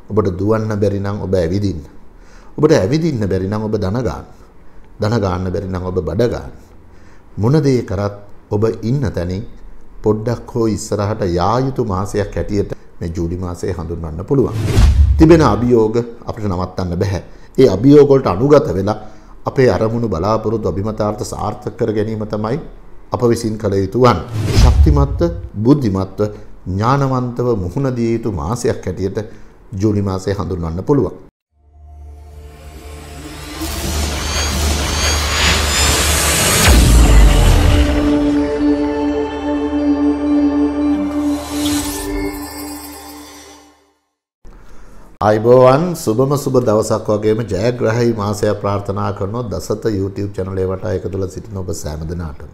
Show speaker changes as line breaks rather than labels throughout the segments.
ඔබට දුවන්න බැරි නම් ඔබ ඇවිදින්න. ඔබට ඇවිදින්න බැරි නම් ඔබ දන ගන්න. දන ගන්න බැරි නම් ඔබ බඩ ගන්න. මොන දේ කරත් ඔබ ඉන්න තැනින් පොඩ්ඩක් හෝ ඉස්සරහට යා යුතු මාසයක් හැටියට මේ ජූලි මාසය හඳුන්වන්න පුළුවන්. තිබෙන අභියෝග අපිට නවත්තන්න බෑ. ඒ අභියෝග වලට අනුගත වෙලා අපේ අරමුණු බලාපොරොත්තු අභිමතාර්ථ සාර්ථක කර ගැනීම තමයි අප විසින් කළ යුතු වන්නේ. ශක්තිමත්ව, බුද්ධිමත්ව, ඥානවන්තව මුහුණ දිය යුතු මාසයක් හැටියට ජූලි මාසය හඳුන්වන්න පුළුවන්. අයිබෝවන් සුබම සුබ දවසක් වගේම ජයග්‍රහී මාසයක් ප්‍රාර්ථනා කරනවා දසත YouTube channel එක වටා එකතුලා සිටින ඔබ සෑම දිනාටම.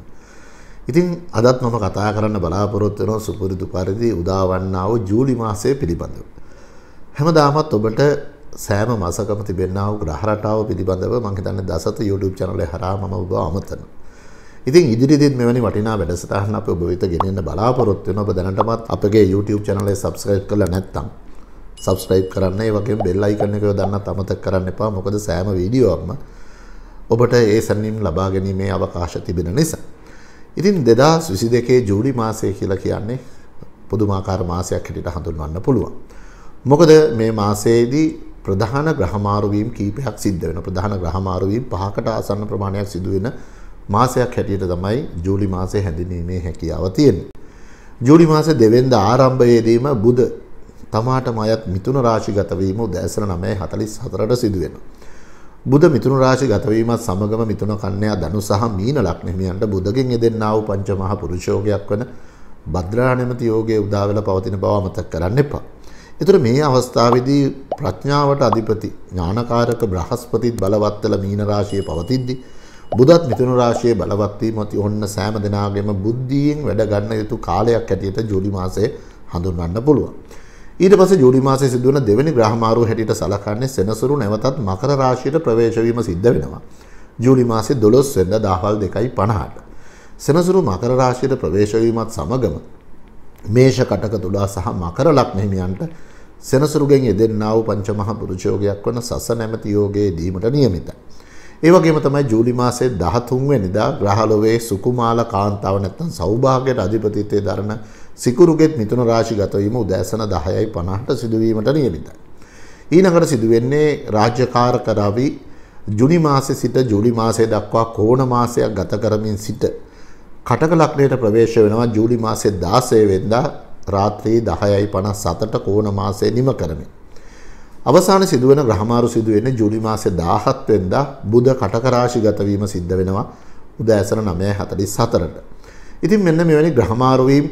ඉතින් අදත් මම කතා කරන්න බලාපොරොත්තු වෙනවා සුපුරුදු පරිදි උදා වන්නා වූ ජූලි මාසය පිළිබඳව. හැමදාමත් ඔබට සෑම මාසකම තිබෙනා වූ ග්‍රහ රටාව පිළිබඳව මම හිතන්නේ දසත YouTube channel එක හරහා මම ඔබ අමතනවා. ඉතින් ඉදිරියේදී මෙවැනි වටිනා වැඩසටහන් අපි ඔබ වෙත ගෙනෙන්න බලාපොරොත්තු වෙනවා. ඔබ දැනටමත් අපගේ YouTube channel එක subscribe කරලා නැත්නම් subscribe කරන්න. ඒ වගේම bell icon එක යොදන්නත් අමතක කරන්න එපා. මොකද සෑම වීඩියෝවක්ම ඔබට ඒ සැනින් ලබා ගැනීමේ අවකාශ තිබෙන නිසා. ඉතින් 2022 ජූලි මාසය කියලා කියන්නේ පුදුමාකාර මාසයක් හැටියට හඳුන්වන්න පුළුවන්. මොකද මේ මාසයේදී ප්‍රධාන ග්‍රහ මාරු වීම කීපයක් සිද්ධ වෙනවා. ප්‍රධාන ග්‍රහ මාරු වීම 5කට ආසන්න ප්‍රමාණයක් සිදු වෙන මාසයක් හැටියට තමයි ජූලි මාසය හැඳින්වීමේ හැකියාව තියෙන්නේ. ජූලි මාසේ දෙවෙනිදා ආරම්භයේදීම බුධ තමාටම අයත් මිථුන රාශිගත වීම උදෑසන 9:44ට සිදු වෙනවා. බුධ මිථුන රාශිගත වීමත් සමගම මිථුන කන්‍යා ධනු සහ මීන ලග්න හිමියන්ට බුධගෙන් යෙදෙන්නා වූ පංච මහ පුරුෂ යෝගයක් වන භද්‍රා නැමැති යෝගයේ උදා වෙලා පවතින බව අමතක කරන්න එපා. ඒතර මේ අවස්ථාවේදී ප්‍රඥාවට අධිපති ඥානකාරක බ්‍රහස්පතිත් බලවත් වෙලා මීන රාශියේ පවතිද්දී බුධත් මිථුන රාශියේ බලවත් වීම ඔන්න සෑම දිනාගෙම බුද්ධියෙන් වැඩ ගන්න යුතු කාලයක් හැටියට ජූලි මාසය හඳුන්වන්න පුළුවන්. ඊට පස්සේ ජූලි මාසයේ සිදුවන දෙවෙනි ග්‍රහ මාරුව හැටියට සලකන්නේ සෙනසුරු නැවතත් මකර රාශියට ප්‍රවේශ වීම සිද්ධ වෙනවා. ජූලි මාසයේ 12 වෙනිදා දහවල් 2:50ට. සෙනසුරු මකර රාශියට ප්‍රවේශ වීමත් සමගම මේෂ කටක තුලා සහ මකර ලග්න හිමියන්ට සෙනසුරුගෙන් යෙදෙන්නා වූ පංචමහ පුරුෂ යෝගයක් වන සස නැමැති යෝගයේ දීමට නියමිතයි. ඒ වගේම තමයි ජූලි මාසයේ 13 වෙනිදා ග්‍රහලෝකයේ සුකුමාල කාන්තාව නැත්නම් සෞභාග්‍යයට අධිපතිත්වයේ දරන සිකුරුගෙත් මිථුන රාශිගත වීම උදෑසන 10:50ට සිදුවීමට නියමිතයි. ඊළඟට සිදුවෙන්නේ රාජ්‍යකාරක රවි ජූනි මාසයේ සිට ජූලි මාසයේ දක්වා කෝණ මාසයක් ගත කරමින් සිට කටක ලග්නයට ප්‍රවේශ වෙනවා ජූලි මාසයේ 16 වෙනිදා රාත්‍රී 10:57ට කෝණ මාසය නිම කරමින්. අවසාන සිදුවෙන ග්‍රහමාරු සිදු වෙන්නේ ජූලි මාසයේ 17 වෙනිදා බුධ කටක රාශිගත වීම සිද්ධ වෙනවා උදෑසන 9:44ට. ඉතින් මෙන්න මෙවැනි ග්‍රහමාරු වීම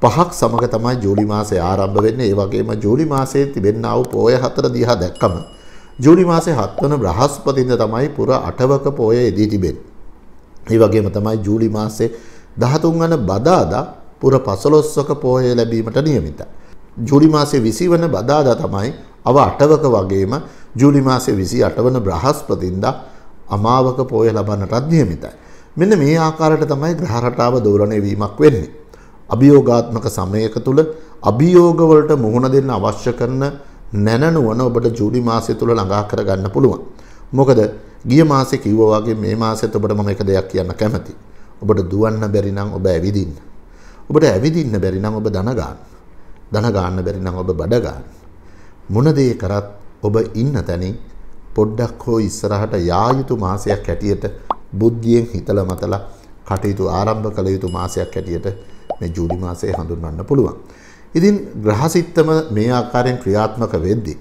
පහක් සමග තමයි ජූලි මාසය ආරම්භ වෙන්නේ. ඒ වගේම ජූලි මාසයේ තිබෙනා වූ පොය 4 දිහා දැක්කම ජූලි මාසයේ 7 වන බ්‍රහස්පතින්ද තමයි පුර 8වක පොය යෙදී තිබෙන්නේ. ඒ වගේම තමයි ජූලි මාසයේ 13 වන බදාදා පුර 15වක පොය ලැබීමට නියමිතයි. ජූලි මාසයේ 20 වන බදාදා තමයි අව 8වක වගේම ජූලි මාසයේ 28 වන බ්‍රහස්පතින්දා අමාවක පොය ලබන්නටත් නියමිතයි. මෙන්න මේ ආකාරයට තමයි ග්‍රහ රටාව දෝලණය වීමක් වෙන්නේ. අභියෝගාත්මක සමයක තුල අභියෝග වලට මුහුණ දෙන්න අවශ්‍ය කරන නැනනුවන ඔබට ජූලි මාසය තුල ළඟා කර ගන්න පුළුවන්. මොකද ගිය මාසේ කිව්වා වගේ මේ මාසෙත් ඔබට මම එක දෙයක් කියන්න කැමතියි. ඔබට දුවන්න බැරි නම් ඔබ ඇවිදින්න. ඔබට ඇවිදින්න බැරි නම් ඔබ දන ගන්න. දන ගන්න බැරි නම් ඔබ බඩ ගන්න. මොන දේ කරත් ඔබ ඉන්න තැනින් පොඩ්ඩක් හෝ ඉස්සරහට යා යුතු මාසයක් හැටියට බුද්ධියෙන් හිතලා මතලා කටයුතු ආරම්භ කළ යුතු මාසයක් හැටියට මේ ජූලි මාසය හඳුන්වන්න පුළුවන්. ඉතින් ග්‍රහසිටම මේ ආකාරයෙන් ක්‍රියාත්මක වෙද්දී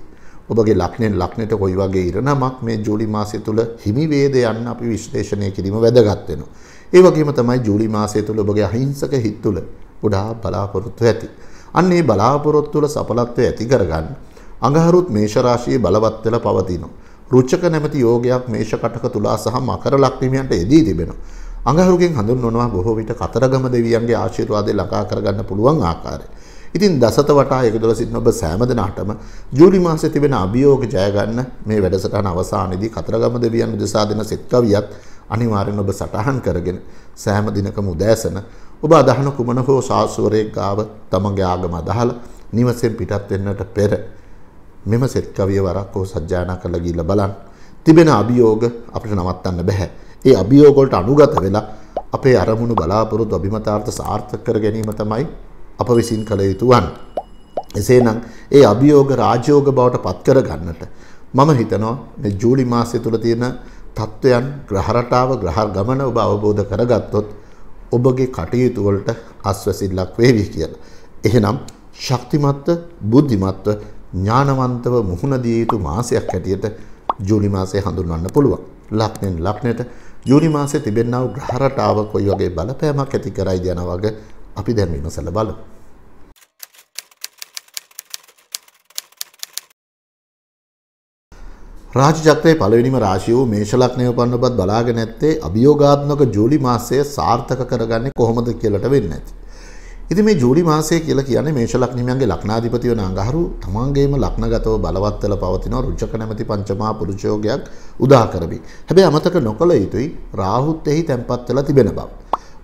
ඔබගේ ලග්නෙන් ලග්නෙට කොයි වගේ ඉරණමක් මේ ජූලි මාසය තුල හිමි වේද යන්න අපි විශ්ලේෂණය කිරීම වැදගත් වෙනවා. ඒ වගේම තමයි ජූලි මාසය තුල ඔබගේ අහිංසක හිත් තුල ගොඩාක් බලාපොරොත්තු ඇති. අන්න ඒ බලාපොරොත්තු වල සඵලත්වය ඇති කරගන්න අඟහරුත් මේෂ රාශියේ බලවත් වෙලා පවතිනවා. රුචක නැමැති යෝගයක් මේෂ කටක තුලා සහ මකර ලග්න හිමියන්ට යෙදී තිබෙනවා. අඟහරුගෙන් හඳුන්වනවා බොහෝ විට කතරගම දෙවියන්ගේ ආශිර්වාදය ළඟා කරගන්න පුළුවන් ආකාරය. ඉතින් දසත වටා එකදොල සිටින ඔබ සෑම දිනකටම ජූලි මාසයේ තිබෙන අභියෝග ජය ගන්න මේ වැඩසටහන අවසානයේදී කතරගම දෙවියන් උදෙසා දෙන සෙත් කවියත් අනිවාර්යෙන් ඔබ සටහන් කරගෙන සෑම දිනකම උදෑසන ඔබ අදහන කුමන හෝ ශාස්ත්‍රවරයෙක් ගාව තමගේ ආගම අදහලා නිවසෙන් පිටත් වෙන්නට පෙර මෙම සෙත් කවිය වරක් ඔහු සජ්ජායනා කරලා ගිහිල්ලා බලන්න. තිබෙන අභියෝග අපිට නවත්තන්න බෑ. ඒ අභියෝග වලට අනුගත වෙලා අපේ අරමුණු බලාපොරොත්තු අභිමතාර්ථ සාර්ථක කර ගැනීම තමයි අප විසින් කළ යුතු වන්නේ. එසේනම් ඒ අභියෝග රාජ්‍යෝග බවට පත් කර ගන්නට මම හිතනවා මේ ජූලි මාසය තුල තියෙන තත්වයන් ග්‍රහ රටාව ග්‍රහ ගමන ඔබ අවබෝධ කරගත්තොත් ඔබගේ කටයුතු වලට අස්වැසිල්ලක් වේවි කියලා. එහෙනම් ශක්තිමත්ව බුද්ධිමත්ව ඥානවන්තව මුහුණ දිය යුතු මාසයක් හැටියට ජූලි මාසය හඳුන්වන්න පුළුවන්. ලග්නෙන් ලග්නයට ජූලි මාසයේ තිබෙනා වූ ග්‍රහ රටාව කොයි වගේ බලපෑමක් ඇති කරයිද යන වගේ අපි දැන් විමසලා බලමු. රාජ චක්‍රයේ පළවෙනිම රාශිය වූ මේෂ ලග්නයේ උපන්න ඔබත් බලාගෙන නැත්තේ අභියෝගාත්මක ජූලි මාසය සාර්ථක කරගන්නේ කොහොමද කියලාට වෙන්නේ නැති. ඉතින් මේ ජූලි මාසය කියලා කියන්නේ මේෂ ලග්නිකයන්ගේ ලග්නාධිපති වන අඟහරු තමන්ගේම ලග්නගතව බලවත් වෙලා පවතින රුචක නැමැති පංචමහා පුරුෂ යෝගයක් උදා කරමි. හැබැයි අමතක නොකළ යුතුයි රාහුත් එහි තැන්පත් වෙලා තිබෙන බව.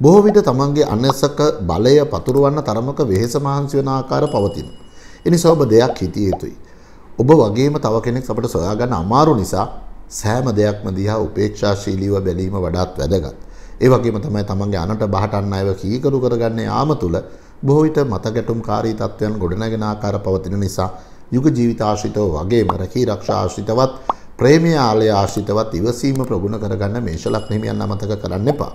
බොහෝ විට තමන්ගේ අනසක බලය පතුරවන්න තරමක වෙහෙස මහන්සි වෙන ආකාර පවතින. ඒ නිසා ඔබ දෙයක් හිතිය යුතුයි. ඔබ වගේම තව කෙනෙක් අපට සොයා ගන්න අමාරු නිසා සෑම දෙයක්ම දිහා උපේක්ෂාශීලීව බැලීම වඩාත් වැදගත්. ඒ වගේම තමයි තමන්ගේ අනට බහට අන් අයව කීකරු කරගන්නේ යාම තුල බොහෝ විට මතගැටුම්කාරී තත්ත්වයන් ගොඩනගෙන ආකාර පවතින නිසා යුග ජීවිත ආශ්‍රිතව වගේම රැකී ආරක්ෂා ආශ්‍රිතවත් ප්‍රේමීය ආලය ආශ්‍රිතවත් ඉවසීම ප්‍රගුණ කරගන්න මේෂ ලග්නෙහිමියන් අමතක කරන්න එපා.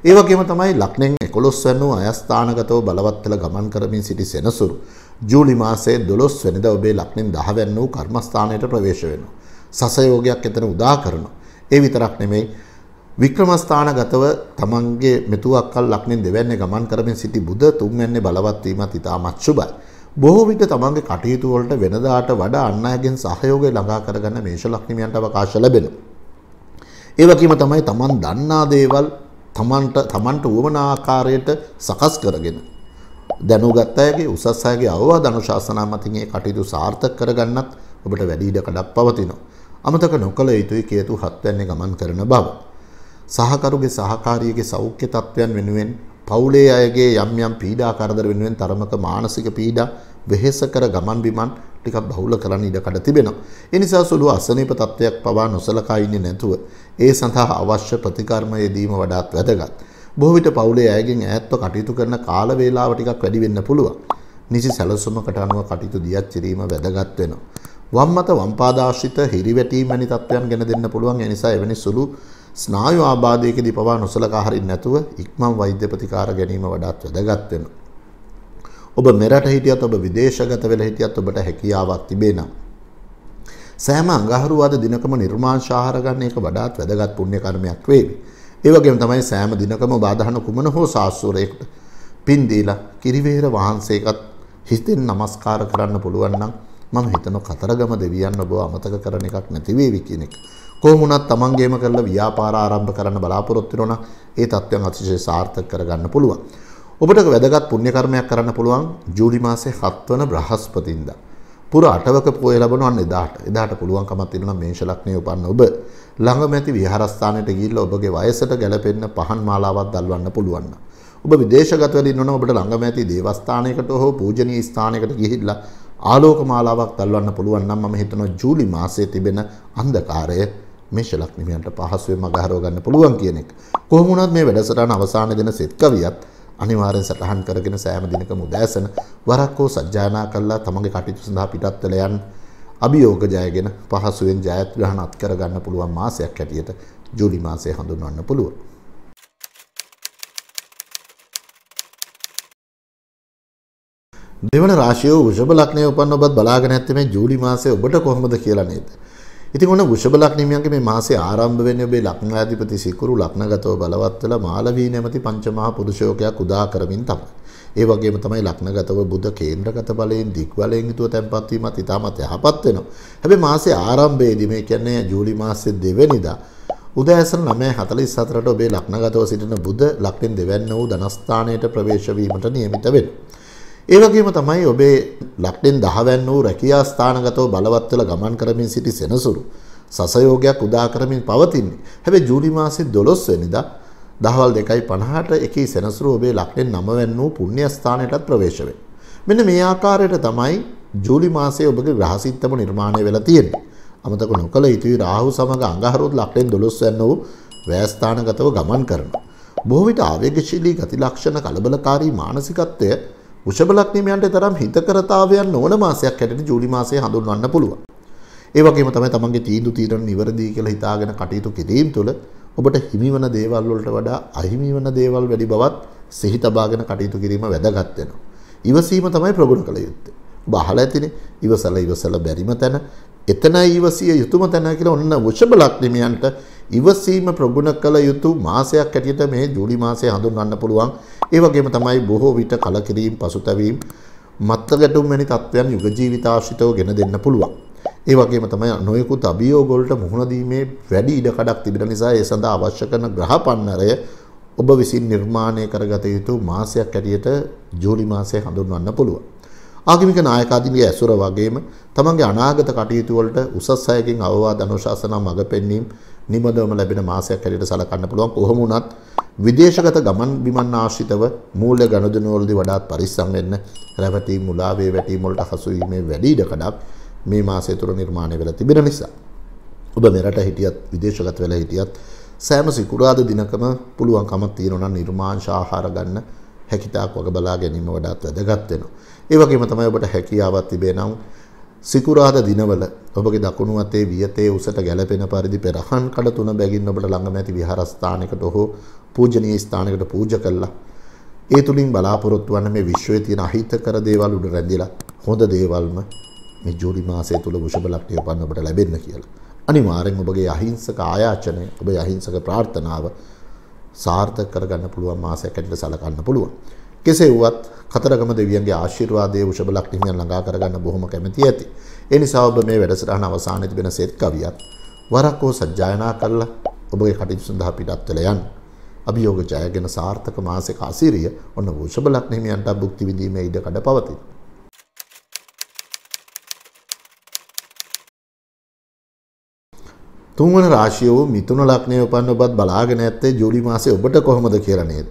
ඒ වගේම තමයි ලග්නෙන් 11 වෙනි අයස්ථානගතව බලවත් වෙලා ගමන් කරමින් සිටි සෙනසුරු ජූලි මාසයේ 12 වෙනිදා ඔබේ ලග්නෙන් 10 වෙනි වූ කර්මස්ථානයට ප්‍රවේශ වෙනවා. සසයෝගයක් එතන උදා කරනවා. ඒ විතරක් නෙමෙයි වික්‍රමස්ථානගතව තමන්ගේ මෙතුවක්කල් ලග්නෙන් දෙවැන්නේ ගමන් කරමින් සිටි බුධ තුන්වැන්නේ බලවත් වීමත් ඉතාමත් සුබයි. බොහෝ විට තමන්ගේ කටයුතු වලට වෙනදාට වඩා අන් අයගෙන් සහයෝගය ළඟා කරගන්න මේෂ ලග්නිකයන්ට අවකාශ ලැබෙනවා. ඒ වගේම තමයි තමන් දන්නා දේවල් තමන්ට උවමනා ආකාරයට සකස් කරගෙන දැනුගත් අයගේ උසස් අයගේ අවවාද අනුශාසනා මතින් ඒ කටයුතු සාර්ථක කරගන්නත් ඔබට වැඩි ඉඩකඩක් පවතිනවා. අමතක නොකළ යුතුයි කේතු 7 වෙනිනේ ගමන් කරන බව. සහකරුගේ සහකාරියගේ සෞඛ්‍ය තත්ත්වයන් වෙනුවෙන් පවුලේ අයගේ යම් යම් පීඩා කරදර වෙනුවෙන් තරමක මානසික පීඩා වෙහෙස කර ගමන් බිමන් ටිකක් බහුල කරන්න ඉඩකඩ තිබෙනවා. ඒ නිසා සුළු අසනීප තත්ත්වයක් පවා නොසලකා ඉන්නේ නැතුව ඒ සඳහා අවශ්‍ය ප්‍රතිකර්ම යෙදීම වඩාත් වැදගත්. බොහෝ විට පවුලේ අයගෙන් ඈත්ව කටයුතු කරන කාල වේලාව ටිකක් වැඩි වෙන්න පුළුවන්. නිසි සැලසුමකට අනුව කටයුතු දියත් කිරීම වැදගත් වෙනවා. වම් මත වම් පාදාශ්‍රිත හිරිවැටීම් වැනි තත්ත්වයන් ගැන දෙන්න පුළුවන්. ඒ නිසා එවැනි සුළු ස්නායු ආබාධයකදී පවා නොසලකා හරින්න නැතුව ඉක්මන් වෛද්‍ය ප්‍රතිකාර ගැනීම වඩාත් වැදගත් වෙනවා. ඔබ මෙරට හිටියත් ඔබ විදේශගත වෙලා හිටියත් ඔබට හැකියාවක් තිබේ නම් සෑම අඟහරුවාද දිනකම නිර්මාංශාහාර ගන්න එක වඩාත් වැදගත් පුණ්‍ය කර්මයක් වේවි. ඒ වගේම තමයි සෑම දිනකම ඔබ අදහන කුමන හෝ ශාස්ත්‍රයකට පින් දීලා කිරිවේර වහන්සේකත් හිතෙන් නමස්කාර කරන්න පුළුවන් නම් මම හිතනවා කතරගම දෙවියන් ඔබව අමතක කරන එකක් නැති වේවි කියන එක. කොහොම වුණත් තමන්ගේම කරලා ව්‍යාපාර ආරම්භ කරන්න බලාපොරොත්තු වෙනවා නම් ඒ තත්ත්වයන් අතිශය සාර්ථක කරගන්න පුළුවන්. ඔබට වැදගත් පුණ්‍ය කර්මයක් කරන්න පුළුවන් ජූලි මාසේ 7 වන බ්‍රහස්පතින්දා. පුර අටවක පොය ලැබෙනවන්න එදාට පුළුවන්කමක් තියෙනවා මේෂ ලග්නයේ උපන්න ඔබ ළඟම ඇති විහාරස්ථානයට ගිහිල්ලා ඔබගේ වයසට ගැලපෙන්න පහන් මාලාවක් දල්වන්න පුළුවන්. ඔබ විදේශගත වෙලා ඉන්නවනම් ඔබට ළඟම ඇති දේවස්ථානයකට හෝ පූජනීය ස්ථානයකට ගිහිල්ලා ආලෝක මාලාවක් දල්වන්න පුළුවන් නම් මම හිතනවා ජූලි මාසයේ තිබෙන අන්ධකාරය මේෂ ලග්නිකයන්ට පහසුවෙන් මගහරව ගන්න පුළුවන් කියන එක. කොහොම වුණත් මේ වැඩසටහන අවසානයේ දෙන සෙත් කවියත් අනිවාර්යෙන් සටහන් කරගෙන සෑම දිනකම උදෑසන වරක් හෝ සජ්ජායනා කළා තමන්ගේ කටයුතු සඳහා පිටත් වෙලා යන අභියෝග ජයගෙන පහසුවෙන් ජයග්‍රහණ අත් කර ගන්න පුළුවන් මාසයක් හැටියට ජූලි මාසය හඳුන්වන්න පුළුවන්. දෙවන රාශිය වෘෂභ ලග්නයේ උපන්න ඔබත් බලාගෙන නැත්තේ මේ ජූලි මාසය ඔබට කොහොමද කියලා නේද? ඉතින් ඔන්න වෘෂභ ලග්නිකයන්ගේ මේ මාසේ ආරම්භ වෙන්නේ ඔබේ ලග්නාධිපති සිකුරු ලග්නගතව බලවත් වෙලා මාලවී නැමැති පංචමහා පුරුෂයෝගයක් උදා කරමින් තමයි. ඒ වගේම තමයි ලග්නගතව බුධ කේන්ද්‍රගත බලයෙන් දික් බලයෙන් යුතුව තැන්පත් වීමත් ඉතාමත් යහපත් වෙනවා. හැබැයි මාසේ ආරම්භයේදී මේ කියන්නේ ජූලි මාසේ 2 වෙනිදා උදෑසන 9:44ට ඔබේ ලග්නගතව සිටින බුධ ලග්නෙන් දෙවැන්න වූ ධනස්ථානයට ප්‍රවේශ වීමට නියමිත වෙනවා. ඒ වගේම තමයි ඔබේ ලග්නෙන් 10 වැන්න වූ රැකියා ස්ථානගතව බලවත් වෙලා ගමන් කරමින් සිටි සෙනසුරු සසයෝගයක් උදා කරමින් පවතින්නේ. හැබැයි ජූලි මාසේ 12 වෙනිදා දහවල් 2:50ට එකී සෙනසුරු ඔබේ ලග්නෙන් 9 වැන්න වූ පුණ්‍ය ස්ථානයටත් ප්‍රවේශ වෙනවා. මෙන්න මේ ආකාරයට තමයි ජූලි මාසයේ ඔබගේ ග්‍රහසිත්තම නිර්මාණය වෙලා තියෙන්නේ. අමතක නොකළ යුතුයි රාහු සමග අඟහරුවත් ලක්ෂයෙන් 12 යන වූ වැස්ථානගතව ගමන් කරනවා. බොහෝ විට ආවේගශීලී ගති ලක්ෂණ කලබලකාරී මානසිකත්වය වෘෂභ ලග්නීමයන්ට තරම් හිතකරතාවයන් නොවන මාසයක් හැටියට ජූලි මාසය හඳුන්වන්න පුළුවන්. ඒ වගේම තමයි තමන්ගේ තීන්දුව తీරන නිවැරදි කියලා හිතාගෙන කටයුතු කිරීම තුළ ඔබට හිමිවන දේවල් වලට වඩා අහිමි වන දේවල් වැඩි බවත් සිහි තබාගෙන කටයුතු කිරීම වැදගත් වෙනවා. ඉවසීම තමයි ප්‍රගුණ කළ යුත්තේ. ඔබ අහලා ඇතිනේ ඉවසලා බැරිම තැන එතනයි ඉවසිය යුතුම තැන කියලා ඔන්න වෘෂභ ලග්නීමයන්ට ඉවසීම ප්‍රගුණ කළ යුතු මාසයක් හැටියට මේ ජූලි මාසය හඳුන්වන්න පුළුවන්. ඒ වගේම තමයි බොහෝ විට කලකිරීම පසුතැවීම මත්ගැටුම් වැනි තත්ත්වයන් යුග ජීවිතාශ්‍රිතව ගෙන දෙන්න පුළුවන්. ඒ වගේම තමයි නොයෙකුත් අභියෝග වලට මුහුණ දීමේ වැඩි ඉඩකඩක් තිබෙන නිසා ඒ සඳහා අවශ්‍ය කරන ග්‍රහ පන්නරය ඔබ විසින් නිර්මාණය කරගත යුතු මාසයක් හැටියට ජූලි මාසය හඳුන්වන්න පුළුවන්. ආගමික නායකාදීන්ගේ ඇසුර වගේම තමන්ගේ අනාගත කටයුතු වලට උසස් අයගෙන් අවවාද අනුශාසනා මඟ පෙන්වීම නිබඳවම ලැබෙන මාසයක් හැටියට සලකන්න පුළුවන්. කොහොම වුණත් විදේශගත ගමන් බිමන් ආශ්‍රිතව මූල්‍ය ගනුදෙනු වලදී වඩාත් පරිස්සම් වෙන්න. රැවටීම් මුලාවේ වැටීම් වලට හසු වීමේ වැඩි ඉඩකඩක් මේ මාසය තුළ නිර්මාණය වෙලා තිබෙන නිසා ඔබ මෙරට හිටියත් විදේශගත වෙලා හිටියත් සෑම සිකුරාදා දිනකම පුළුවන්කමක් තියෙනවා නම් නිර්මාංශ ආහාර ගන්න හැකිතාක් වග බලා ගැනීම වඩාත් වැදගත් වෙනවා. ඒ වගේම තමයි ඔබට හැකියාවක් තිබේ නම් සිකුරාදා දිනවල ඔබගේ දකුණු අතේ වියතේ උසට ගැලපෙන පරිදි පෙරහන් කඩ තුන බැගින් ඔබට ළඟම ඇති විහාරස්ථානයකට හෝ පූජනීය ස්ථානයකට පූජා කළා. ඒ තුලින් බලාපොරොත්තු වන්න මේ විශ්වයේ තියෙන අහිතකර දේවල් උඩ රැඳිලා හොඳ දේවල්ම මේ ජූලි මාසය තුල වෘෂභ ලග්නයේ උපන්න ඔබට ලැබෙන්න කියලා. අනිවාර්යෙන් ඔබගේ අහිංසක ආයාචනය, ඔබේ අහිංසක ප්‍රාර්ථනාව සාර්ථක කරගන්න පුළුවන් මාසයක් හැටියට සලකන්න පුළුවන්. කෙසේ වුවත් කතරගම දෙවියන්ගේ ආශිර්වාදයේ වෘෂභ ලග්නයෙන් ළඟා කරගන්න බොහොම කැමැති ඇති. ඒ නිසා ඔබ මේ වැඩසටහන අවසානයේ තිබෙන සෙත් කවියත් වරක් හෝ සජ්ජායනා කරලා ඔබගේ කටයුතු සඳහා පිටත් වෙලා යන්න. අභියෝග ජයගෙන සාර්ථක මාසික අසිරිය ඔන්න වෘෂභ ලග්නයන්ට භුක්ති විඳීමේ ඉඩ කඩ පවතී. තුන්වන රාශිය වූ මිථුන ලග්නයේ උපන්න ඔබත් බලාගෙන ඇත්තේ ජූලි මාසයේ ඔබට කොහොමද කියලා නේද?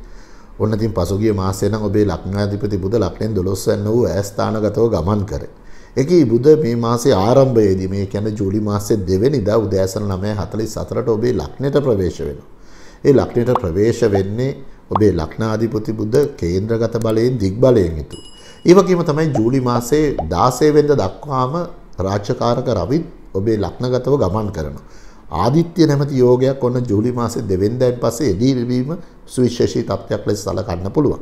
ඔන්න ඉතින් පසුගිය මාසයේ නම් ඔබේ ලග්නාධිපති බුධ ලග්නෙන් 12 වෙනි වූ ඈස්ථානගතව ගමන් කරේ. ඒකී බුධ මේ මාසයේ ආරම්භයේදී මේ කියන්නේ ජූලි මාසයේ 2 වෙනිදා උදෑසන 9:44ට ඔබේ ලග්නෙට ප්‍රවේශ වෙනවා. ඒ ලග්නෙට ප්‍රවේශ වෙන්නේ ඔබේ ලග්නාධිපති බුධ කේන්ද්‍රගත බලයෙන් දිග්බලයෙන් යුතුව. ඒ වගේම තමයි ජූලි මාසයේ 16 වෙනිදා දක්වාම රාජකාරක රවි ඔබේ ලග්නගතව ගමන් කරනවා. ආදිත්‍ය නැමැති යෝගයක් ඔන්න ජූලි මාසයේ 2 වෙනිදායින් පස්සේ එදී ලැබීම සුවිශේෂී තත්ත්වයක් ලෙස සලකන්න පුළුවන්.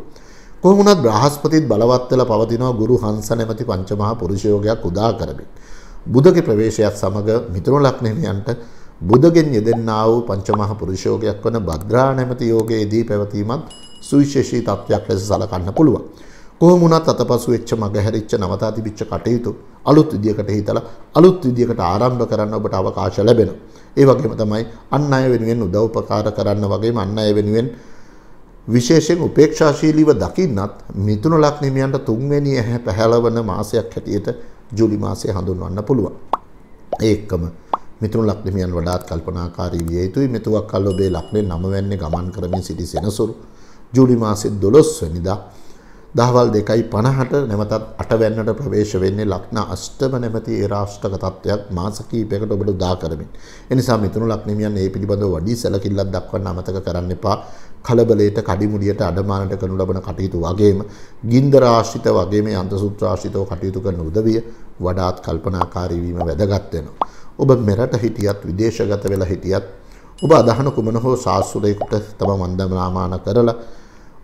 කොහොම වුණත් බ්‍රහස්පතිත් බලවත් වෙලා පවතිනවා ගුරු හංස නැමැති පංචමහා පුරුෂ යෝගයක් උදා කරමින්. බුධගේ ප්‍රවේශයත් සමග මිථුන ලග්නයන්ට බුධගෙන් යෙදෙන්නා වූ පංචමහා පුරුෂ යෝගයක් වන භද්‍රා නැමැති යෝගයේදී පැවතීමත් සුවිශේෂී තත්ත්වයක් ලෙස සලකන්න පුළුවන්. කොහොම වුණත් අතපසු වෙච්ච මගහැරිච්ච නවතා තිබිච්ච කටයුතු අලුත් විදියකට හිතලා අලුත් විදියකට ආරම්භ කරන්න ඔබට අවකාශ ලැබෙනවා. ඒ වගේම තමයි අන් අය වෙනුවෙන් උදව්පකාර කරන්න වගේම අන් අය වෙනුවෙන් විශේෂයෙන් උපේක්ෂාශීලීව දකින්නත් මිථුන ලග්නයන්ට තුන්වෙනි ඇහැ පැහැලවන මාසයක් හැටියට ජූලි මාසය හඳුන්වන්න පුළුවන්. ඒකම මිථුන ලග්නයන් වඩාත් කල්පනාකාරී විය යුතුයි. මෙතුවක් කල් ඔබේ ලග්නේ 9 වෙනි ගමන් කරමින් සිටි සෙනසුරු ජූලි මාසයේ 12 වෙනිදා දහවල් 2:50ට නැවතත් 8 වෙනිට ප්‍රවේශ වෙන්නේ ලග්න අෂ්ටම නැමැති ඒ රාෂ්ටක තත්ත්වයක් මාස කිහිපයකට ඔබට උදා කරමින්. ඒ නිසා මිථුන ලග්නයන් මේ පිළිබඳව වැඩි සැලකිල්ලක් දක්වන්න අමතක කරන්න එපා. කලබලයට කඩිමුඩියට අඩමානට කරනු ලබන කටයුතු වගේම ගින්දර ආශ්‍රිත වගේම යන්ත්‍ර සූත්‍ර ආශ්‍රිතව කටයුතු කරන උදවිය වඩාත් කල්පනාකාරී වීම වැදගත් වෙනවා. ඔබ මෙරට හිටියත් විදේශගත වෙලා හිටියත් ඔබ අදහන කුමන හෝ ශාස්ත්‍රයකට තම වන්දනාමාන කරලා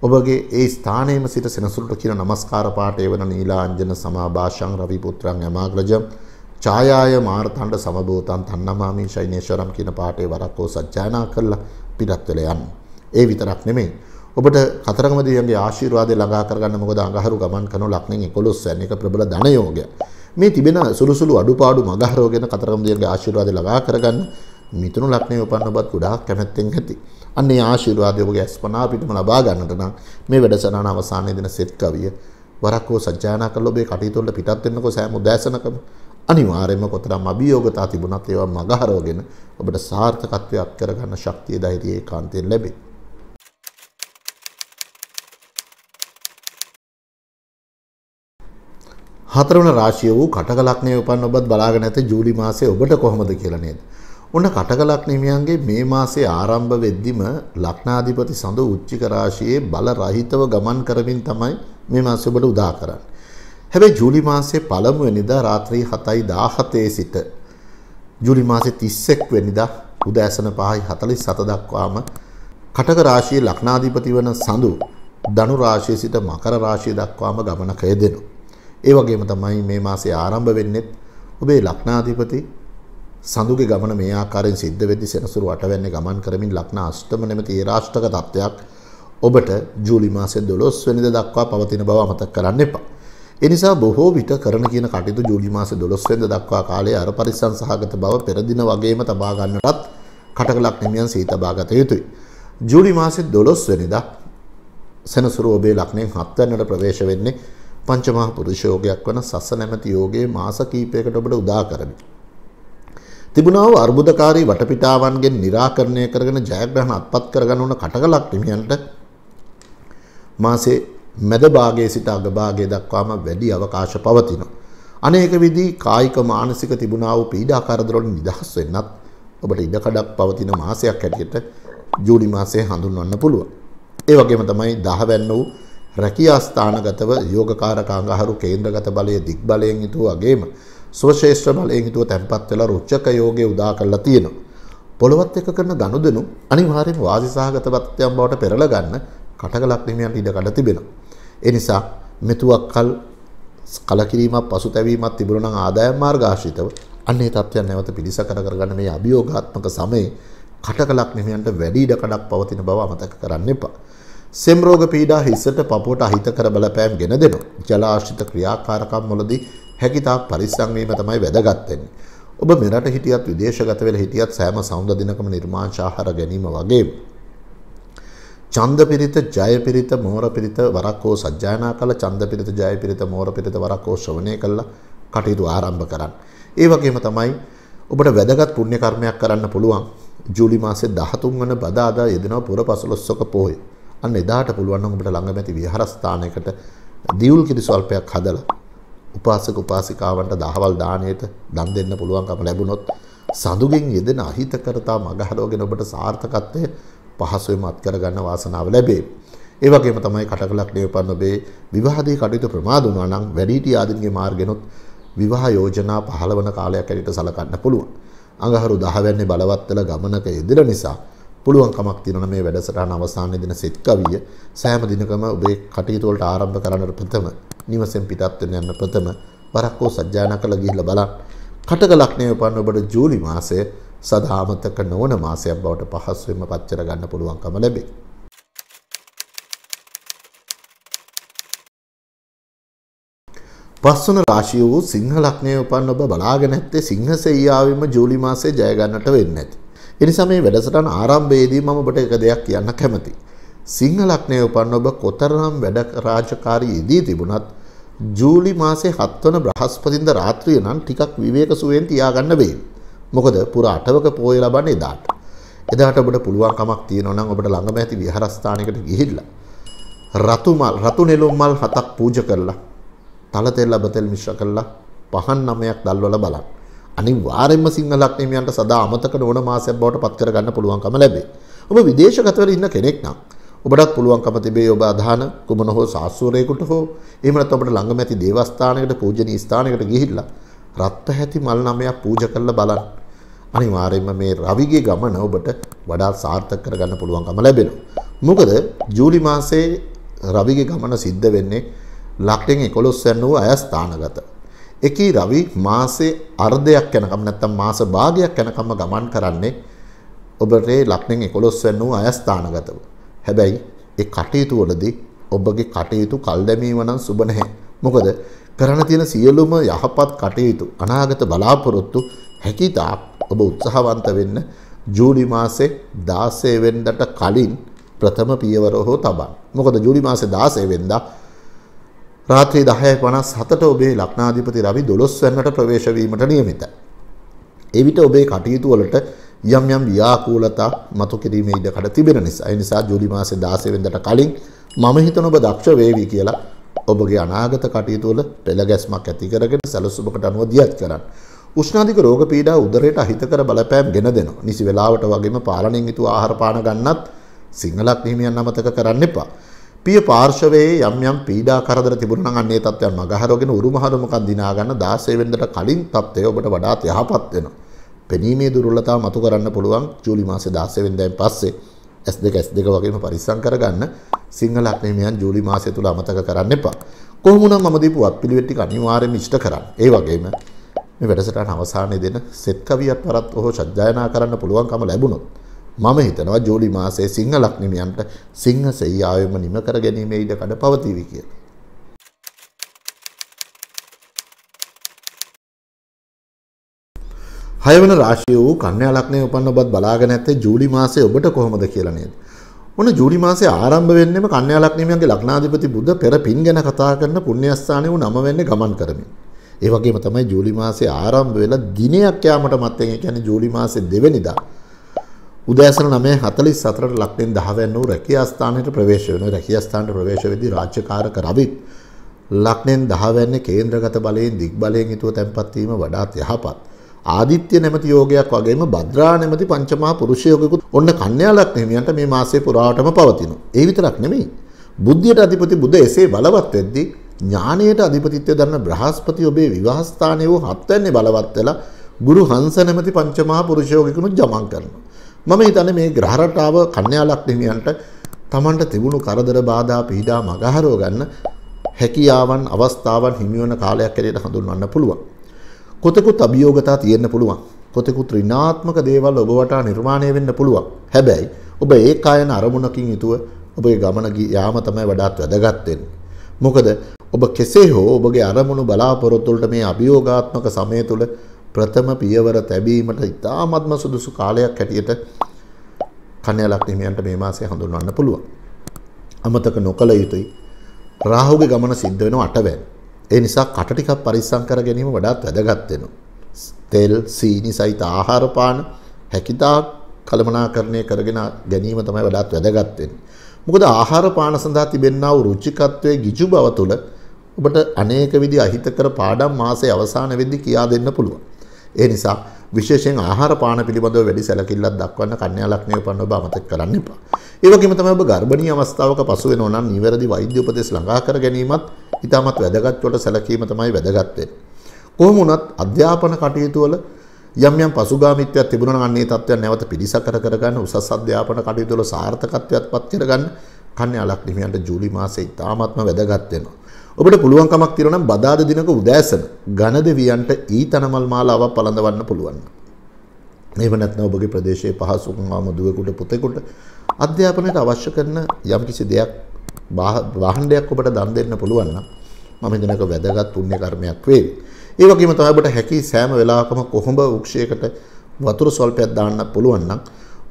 ඔබගේ ඒ ස්ථානයේම සිට සෙනසුරට කියන নমස්කාර පාඨය වන නීලාංජන සමාභාෂං රවි පුත්‍රං යමාග්‍රජම් ඡායාය මාර්තණ්ඩ සමබෝතං තන්නමාමි ශෛනේශ්වරම් කියන පාඨය වරක්කෝ සජ්ජායනා කරලා පිටත් වෙලා යන්න. ඒ විතරක් නෙමෙයි ඔබට කතරගම දෙවියන්ගේ ආශිර්වාදය ළඟා කරගන්න මොකද අඟහරු ගමන් කරන ලග්නෙන් 11 වෙනි එක ප්‍රබල ධන යෝගය. මේ තිබෙන සුළුසුළු අඩුපාඩු මගහරවගෙන කතරගම දෙවියන්ගේ ආශිර්වාදය ළඟා කරගන්න මිථුන ලග්නයේ උපන්න ඔබත් ගොඩාක් කැමැත්තෙන් ඇති. අන්නේ ආශිර්වාදය ඔබගේ අස්පනා පිටම ලබා ගන්නට නම් මේ වැඩසටහන අවසානයේ දින සෙත් කවිය වරක්කෝ සජ්ජායනා කරලා ඔබේ කටයුතු වලට පිටත් වෙන්නකෝ සෑම උදෑසනකම අනිවාර්යයෙන්ම කොතරම් අභියෝගතා තිබුණත් ඒවා මගහරවගෙන ඔබට සාර්ථකත්වයක් අත් කරගන්න ශක්තිය ධෛර්යය ඒකාන්තයෙන් ලැබේ. හතරවන රාශිය වූ කටක ලග්නයේ උපන් ඔබත් බලාගෙන ඇත ජූලි මාසයේ ඔබට කොහොමද කියලා නේද? ඔන්න කටක ලග්න හිමියන්ගේ මේ මාසයේ ආරම්භ වෙද්දිම ලග්නාධිපති සඳු උච්චික රාශියේ බල රහිතව ගමන් කරමින් තමයි මේ මාසය ඔබට උදා කරන්නේ. හැබැයි ජූලි මාසයේ පළමු වෙනිදා රාත්‍රී 7:17 සිට ජූලි මාසයේ 31 වෙනිදා උදෑසන 5:47 දක්වාම කටක රාශියේ ලග්නාධිපති වන සඳු ධනු රාශිය සිට මකර රාශිය දක්වාම ගමනක යෙදෙනවා. ඒ වගේම තමයි මේ මාසයේ ආරම්භ වෙන්නේ ඔබේ ලග්නාධිපති සඳුගේ ගමන මේ ආකාරයෙන් සිද්ධ වෙද්දී සෙනසුරු 8 වෙනි ගමන් කරමින් ලග්න අෂ්ටම නැමැති ඒ රාෂ්ටක තත්ත්වයක් ඔබට ජූලි මාසයේ 12 වෙනිදා දක්වා පවතින බව අමතක කරන්න එපා. ඒ නිසා බොහෝ විට කරන කියන කටයුතු ජූලි මාසයේ 12 වෙනිදා දක්වා කාලයේ අර පරිස්සම් සහගත බව පෙර දින වගේම තබා ගන්නටත් කටක ලග්න හිමියන් සීතබා ගත යුතුයි. ජූලි මාසයේ 12 වෙනිදා සෙනසුරු ඔබේ ලග්නයෙන් 7 වෙනිදාට ප්‍රවේශ වෙන්නේ පංචමහා පුරුෂ යෝගයක් වන සස්ස නැමැති යෝගයේ මාස කිහිපයකට ඔබට උදා කරමි. තිබුණා වූ අර්බුදකාරී වටපිටාවන්ගෙන් निराකරණය කරගෙන ජයග්‍රහණ අත්පත් කරගන්න උන කටක ලග්න හිමියන්ට මාසේ මැද භාගයේ සිට අග භාගයේ දක්වාම වැඩි අවකාශ පවතිනවා. අනේක විදි කායික මානසික තිබුණා වූ පීඩා කරදර වලින් නිදහස් වෙන්නත් ඔබට ඉඩකඩක් පවතින මාසයක් හැටියට ජූලි මාසය හඳුන්වන්න පුළුවන්. ඒ වගේම තමයි 10 වෙනි වූ රැකියා ස්ථානගතව යෝගකාරක අංගහරු කේන්ද්‍රගත බලයේ දික් බලයෙන් යුතුව වගේම ස්වශේෂ්ත්‍ර බලයෙන් යුතුව තැන්පත් වෙලා රුචක යෝගයේ උදා කරලා තියෙනවා. පොළොවත් එක්ක කරන ගනුදෙනු අනිවාර්යෙන් වාසිසහගත වත්යන් බවට පෙරලා ගන්න කටක ලග්න හිමියන්ට ඉඩකඩ තිබෙනවා. ඒ නිසා මෙතුවක්කල් කලකිරීමක් පසුතැවීමක් තිබුණා නම් ආදායම් මාර්ග ආශ්‍රිතව අන්නේ තත්ත්වයන් නැවත පිළිසකර කරගන්න මේ අභියෝගාත්මක සමයේ කටක ලග්න හිමියන්ට වැඩි ඉඩකඩක් පවතින බව අමතක කරන්න එපා. සෙම් රෝග පීඩා හිසට පපුවට අහිතකර බලපෑම් ගෙන දෙනවා. ජල ආශ්‍රිත ක්‍රියාකාරකම් වලදී හැකිතාක් පරිස්සම් වීම තමයි වැදගත් වෙන්නේ. ඔබ මෙරට හිටියත් විදේශගත වෙලා හිටියත් සෑම සෞන්දර්ය දිනකම නිර්මාංශ ආහාර ගැනීම වගේ ඡන්ද පිරිත, ජය පිරිත, මෝර පිරිත වරක් හෝ සජ්ජායනා කළ ඡන්ද පිරිත, ජය පිරිත, මෝර පිරිත වරක් හෝ ශ්‍රවණය කළා කටයුතු ආරම්භ කරන්න. ඒ වගේම තමයි ඔබට වැදගත් පුණ්‍ය කර්මයක් කරන්න පුළුවන්. ජූලි මාසයේ 13 වන බදාදා යෙදෙනවා පුර 15ක පොහොය. අන්න එදාට පුළුවන් නම් ඔබට ළඟමැති විහාරස්ථානයකට දියුල් කිරි ස්වල්පයක් හදලා උපාසක උපාසිකාවන්ට දහවල් දාණයට දන් දෙන්න පුළුවන්කම ලැබුණොත් සඳුගෙන් යෙදෙන අහිතකරතා මගහරවගෙන ඔබට සාර්ථකත්වය පහසුවෙන් අත් කරගන්න වාසනාව ලැබේ. ඒ වගේම තමයි කටක ලග්නයේ උපන් ඔබේ විවාහදී කටයුතු ප්‍රමාද වුණා නම් වැඩිහිටි ආදීන්ගේ මාර්ගෙනොත් විවාහ යෝජනා 15 වන කාලයක් ඇරෙට සලකන්න පුළුවන්. අඟහරු 10 වෙනි බලවත් වෙලා ගමනක යෙදෙන නිසා පුළුවන් කමක් තියෙනවා මේ වැඩසටහන අවසානයේ දින සෙත් කවිය සෑම දිනකම ඔබේ කටයුතු වලට ආරම්භ කරන්නට ප්‍රථම නිවසෙන් පිටත් වෙන්න යන ප්‍රථම වරක්කෝ සජ්ජායනා කළ ගිහිල්ලා බලන්න. කටක ලග්නයේ උපන් ඔබට ජූලි මාසය සදාමතක නොවන මාසයක් බවට පහසුවෙන්ම පච්චර ගන්න පුළුවන්කම ලැබේ. පස්වන රාශිය වූ සිංහ ලග්නයේ උපන් ඔබ බලාගෙන ඇත්තේ සිංහ සෙයියාවෙම ජූලි මාසයේ ජය ගන්නට වෙන්නේ නැති. ඒ නිසා මේ වැඩසටහන ආරම්භයේදී මම ඔබට එක දෙයක් කියන්න කැමතියි. සිංහ ලග්නයේ උපන් ඔබ කොතරම් වැඩ රාජකාරී යෙදී තිබුණත් ජූලි මාසයේ 7 වන බ්‍රහස්පතින්දා රාත්‍රිය නම් ටිකක් විවේක සුවයෙන් තියාගන්න වෙයි. මොකද පුර 8වක පෝය ලබන්නේ එදාට. එදාට ඔබට පුළුවන් කමක් තියෙනවා නම් ඔබට ළඟම ඇති විහාරස්ථානයකට ගිහිල්ලා රතු නෙළුම් මල් 7ක් පූජා කරලා තල තෙල් ලබතෙල් මිශ්‍ර කරලා පහන් 9ක් දැල්වලා බලන්න. අනිවාර්යයෙන්ම සිංහ ලග්න හිමියන්ට සදා අමතක නොවන මාසයක් බවට පත් කර ගන්න පුළුවන්කම ලැබේ. ඔබ විදේශගත වෙලා ඉන්න කෙනෙක් නම් ඔබටත් පුළුවන්කම තිබේ ඔබ අධාන කුමන හෝ ශාස්ත්‍රයකට හෝ එහෙම නැත්නම් ඔබට ළඟම ඇති දේවස්ථානයකට පූජනීය ස්ථානයකට ගිහිල්ලා රත් හැති මල් 9ක් පූජා කරලා බලන්න. අනිවාර්යයෙන්ම මේ රවිගේ ගමන ඔබට වඩා සාර්ථක කරගන්න පුළුවන්කම ලැබෙනවා. මොකද ජූලි මාසයේ රවිගේ ගමන සිද්ධ වෙන්නේ ලග්නෙන් 11 යන වූ අයස්ථානගත. එකී රවි මාසේ අර්ධයක් යනකම් නැත්නම් මාස භාගයක් යනකම් ගමන් කරන්නේ ඔබට ලග්නෙන් 11 යන වූ අයස්ථානගතව. හැබැයි ඒ කටයුතු වලදී ඔබගේ කටයුතු කල් දැමීම නම් සුබ නැහැ. මොකද කරන්න තියෙන සියලුම යහපත් කටයුතු අනාගත බලාපොරොත්තු හැකියතාක් ඔබ උත්සාහවන්ත වෙන්න ජූලි මාසේ 16 වෙනිදාට කලින් ප්‍රථම පියවර හෝ තබන්න. මොකද ජූලි මාසේ 16 වෙනිදා රාත්‍රී 10:57ට ඔබේ ලග්නාධිපති රවි 12 වෙනිදාට ප්‍රවේශ වීමට නියමිතයි. එවිට ඔබේ කටයුතු වලට යම් යම් ව්‍යාකූලතා මතු කිරීමේ ඉඩ කඩ තිබෙන නිසා. ඒ නිසා ජූලි මාසේ 16 වෙනිදාට කලින් මම හිතන ඔබ දක්ෂ වේවි කියලා ඔබගේ අනාගත කටයුතු වල පෙළ ගැස්මක් ඇති කරගෙන සැලසුමකට අනුව දියත් කරන්න. උෂ්ණාධික රෝග පීඩා උදරයට අහිතකර බලපෑම් ගෙන දෙනවා. නිසි වේලාවට වගේම පාලනයෙන් යුතු ආහාර පාන ගන්නත් සිංහලක් නිහිමියන් අමතක කරන්න එපා. පිය පාර්ශවයේ යම් යම් පීඩා කරදර තිබුණා නම් අන්නේ තත්ත්වයන් මගහරවගෙන උරුමහරුමක් දිනා ගන්න 16 වෙනිදාට කලින් තත්ත්වය ඔබට වඩාත් යහපත් වෙනවා. පෙනීමේ දුර්වලතාව මතු කරන්න පුළුවන් ජූලි මාසේ 16 වෙනිදාන් පස්සේ S2 වගේම පරිස්සම් කරගන්න සිංහලක් නිහිමියන් ජූලි මාසය තුල අමතක කරන්න එපා. කොහොම වුණත් මම දීපු අත්පිළිවෙත් ටික අනිවාර්යයෙන්ම ඉෂ්ට කරන්න. ඒ වගේම මේ වැඩසටහන අවසානයේ දෙන සෙත් කවියක් වරත් ඔහු සජ්ජායනා කරන්න පුළුවන්කම ලැබුණොත් මම හිතනවා ජූලි මාසයේ සිංහලක් නිමියන්ට සිංහ සෙයියාවෙම නිම කර ගැනීමේ ඉඩකඩ පවතිවි කියලා. හයවන රාශිය වූ කන්‍යා ලග්නයේ උපන්න ඔබත් බලාගෙන ඇත්තේ ජූලි මාසයේ ඔබට කොහොමද කියලා නේද? ඔන්න ජූලි මාසයේ ආරම්භ වෙන්නේම කන්‍යා ලග්නයේ ලග්නාධිපති බුධ පෙර පින් ගැන කතා කරන පුණ්‍යස්ථානයේ වූ නම වෙන්නේ ගමන් කරමින්. ඒ වගේම තමයි ජූලි මාසයේ ආරම්භ වෙලා දිනයක් යාමට මත්තෙන් ඒ කියන්නේ ජූලි මාසයේ 2 වෙනිදා උදෑසන 9:44ට ලග්නෙන් 10 වෙනි වූ රැකියා ස්ථානයට ප්‍රවේශ වෙනවා. රැකියා ස්ථානට ප්‍රවේශ වෙද්දී රාජ්‍යකාරක රවිත් ලග්නෙන් 10 වෙනි කේන්ද්‍රගත බලයෙන් දිග් බලයෙන් යුතුව තැන්පත් වීම වඩාත් යහපත්. ආදිත්‍ය නැමැති යෝගයක් වගේම භද්‍රා නැමැති පංචමහා පුරුෂ යෝගිකුත් ඔන්න කන්‍යා ලග්නෙමියන්ට මේ මාසයේ පුරාවටම පවතිනවා. ඒ විතරක් නෙමෙයි. බුද්ධියට අධිපති බුධ එසේ බලවත් වෙද්දී ඥානයට අධිපතිත්වය දරන බ්‍රහස්පති ඔබේ විවාහ ස්ථානයේ වූ 7 වෙනි බලවත් වෙලා ගුරු හංස නැමැති පංචමහා පුරුෂ යෝගිකුණු ජමන් කරනවා. මම හිතන්නේ මේ ග්‍රහ රටාව කන්‍යා ලග්නෙමියන්ට තමන්ට තිබුණු කරදර බාධා පීඩා මගහරව ගන්න හැකියාවන් අවස්ථාවන් හිමිවන කාලයක් හැටියට හඳුන්වන්න පුළුවන්. කොතෙකුත් අභියෝගතා තියෙන්න පුළුවන්. කොතෙකුත් ඍණාත්මක දේවල් ඔබ වටා නිර්මාණය වෙන්න පුළුවන්. හැබැයි ඔබ ඒකායන අරමුණකින් යුතුව ඔබේ ගමන යාම තමයි වඩාත් වැදගත් වෙන්නේ. මොකද ඔබ කෙසේ හෝ ඔබගේ අරමුණු බලාපොරොත්තු වලට මේ අභියෝගාත්මක සමය තුළ ප්‍රථම පියවර තැබීමට ඉතාමත්ම සුදුසු කාලයක් හැටියට කන්‍යා ලග්නෙමියන්ට මේ මාසය හඳුන්වන්න පුළුවන්. අමතක නොකළ යුතුයි රාහුගේ ගමන සිද්ධ වෙනවා 8 වෙනි. ඒ නිසා කට ටිකක් පරිස්සම් කර ගැනීම වඩාත් වැදගත් වෙනවා. තෙල්, සීනි සහිත ආහාර පාන හැකිතාක් කළමනාකරණය කරගෙන ගැනීම තමයි වඩාත් වැදගත් වෙන්නේ. මොකද ආහාර පාන සඳහා තිබෙනා වූ රුචිකත්වයේ ගිජු බව තුළ ඔබට අනේක විදි අහිතකර පාඩම් මාසයේ අවසාන වෙද්දී කියා දෙන්න පුළුවන්. ඒ නිසා විශේෂයෙන් ආහාර පාන පිළිබඳව වැඩි සැලකිල්ලක් දක්වන්න කන්‍යා ලග්නයේ උපන්න ඔබ අමතක කරන්න එපා. ඒ වගේම තමයි ඔබ ගර්භණී අවස්ථාවක පසු වෙනවා නම් නිවැරදි වෛද්‍ය උපදෙස් ළඟා කර ගැනීමත් ඉතාමත් වැදගත් කොට සැලකීම තමයි වැදගත් වෙන්නේ. කොහොම වුණත් අධ්‍යාපන කටයුතු වල යම් යම් පසුගාමීත්වයක් තිබුණා නම් අන්නේ තත්ත්වයන් නැවත පිළිසකර කරගන්න උසස් අධ්‍යාපන කටයුතු වල සාර්ථකත්වයක් පත් කරගන්න කන්‍යා ලග්නෙමියන්ට ජූලි මාසයේ ඉතාමත්ම වැදගත් වෙනවා. ඔබට පුළුවන්කමක් තියෙනවා නම් බදාදා දිනක උදෑසන ඝන දෙවියන්ට ඊතනමල් මාලාවක් පළඳවන්න පුළුවන්. එහෙම නැත්නම් ඔබගේ ප්‍රදේශයේ පහසුකම් දුවෙකුට පුතෙකුට අධ්‍යාපනයට අවශ්‍ය කරන යම්කිසි දෙයක් වාහනයක් ඔබට දන් දෙන්න පුළුවන් නම් මම හිතනක වැදගත් පුණ්‍ය කර්මයක් වේවි. ඒ වගේම තමයි ඔබට හැකි සෑම වෙලාවකම කොහොඹ වෘක්ෂයකට වතුර සල්පයක් දාන්න පුළුවන් නම්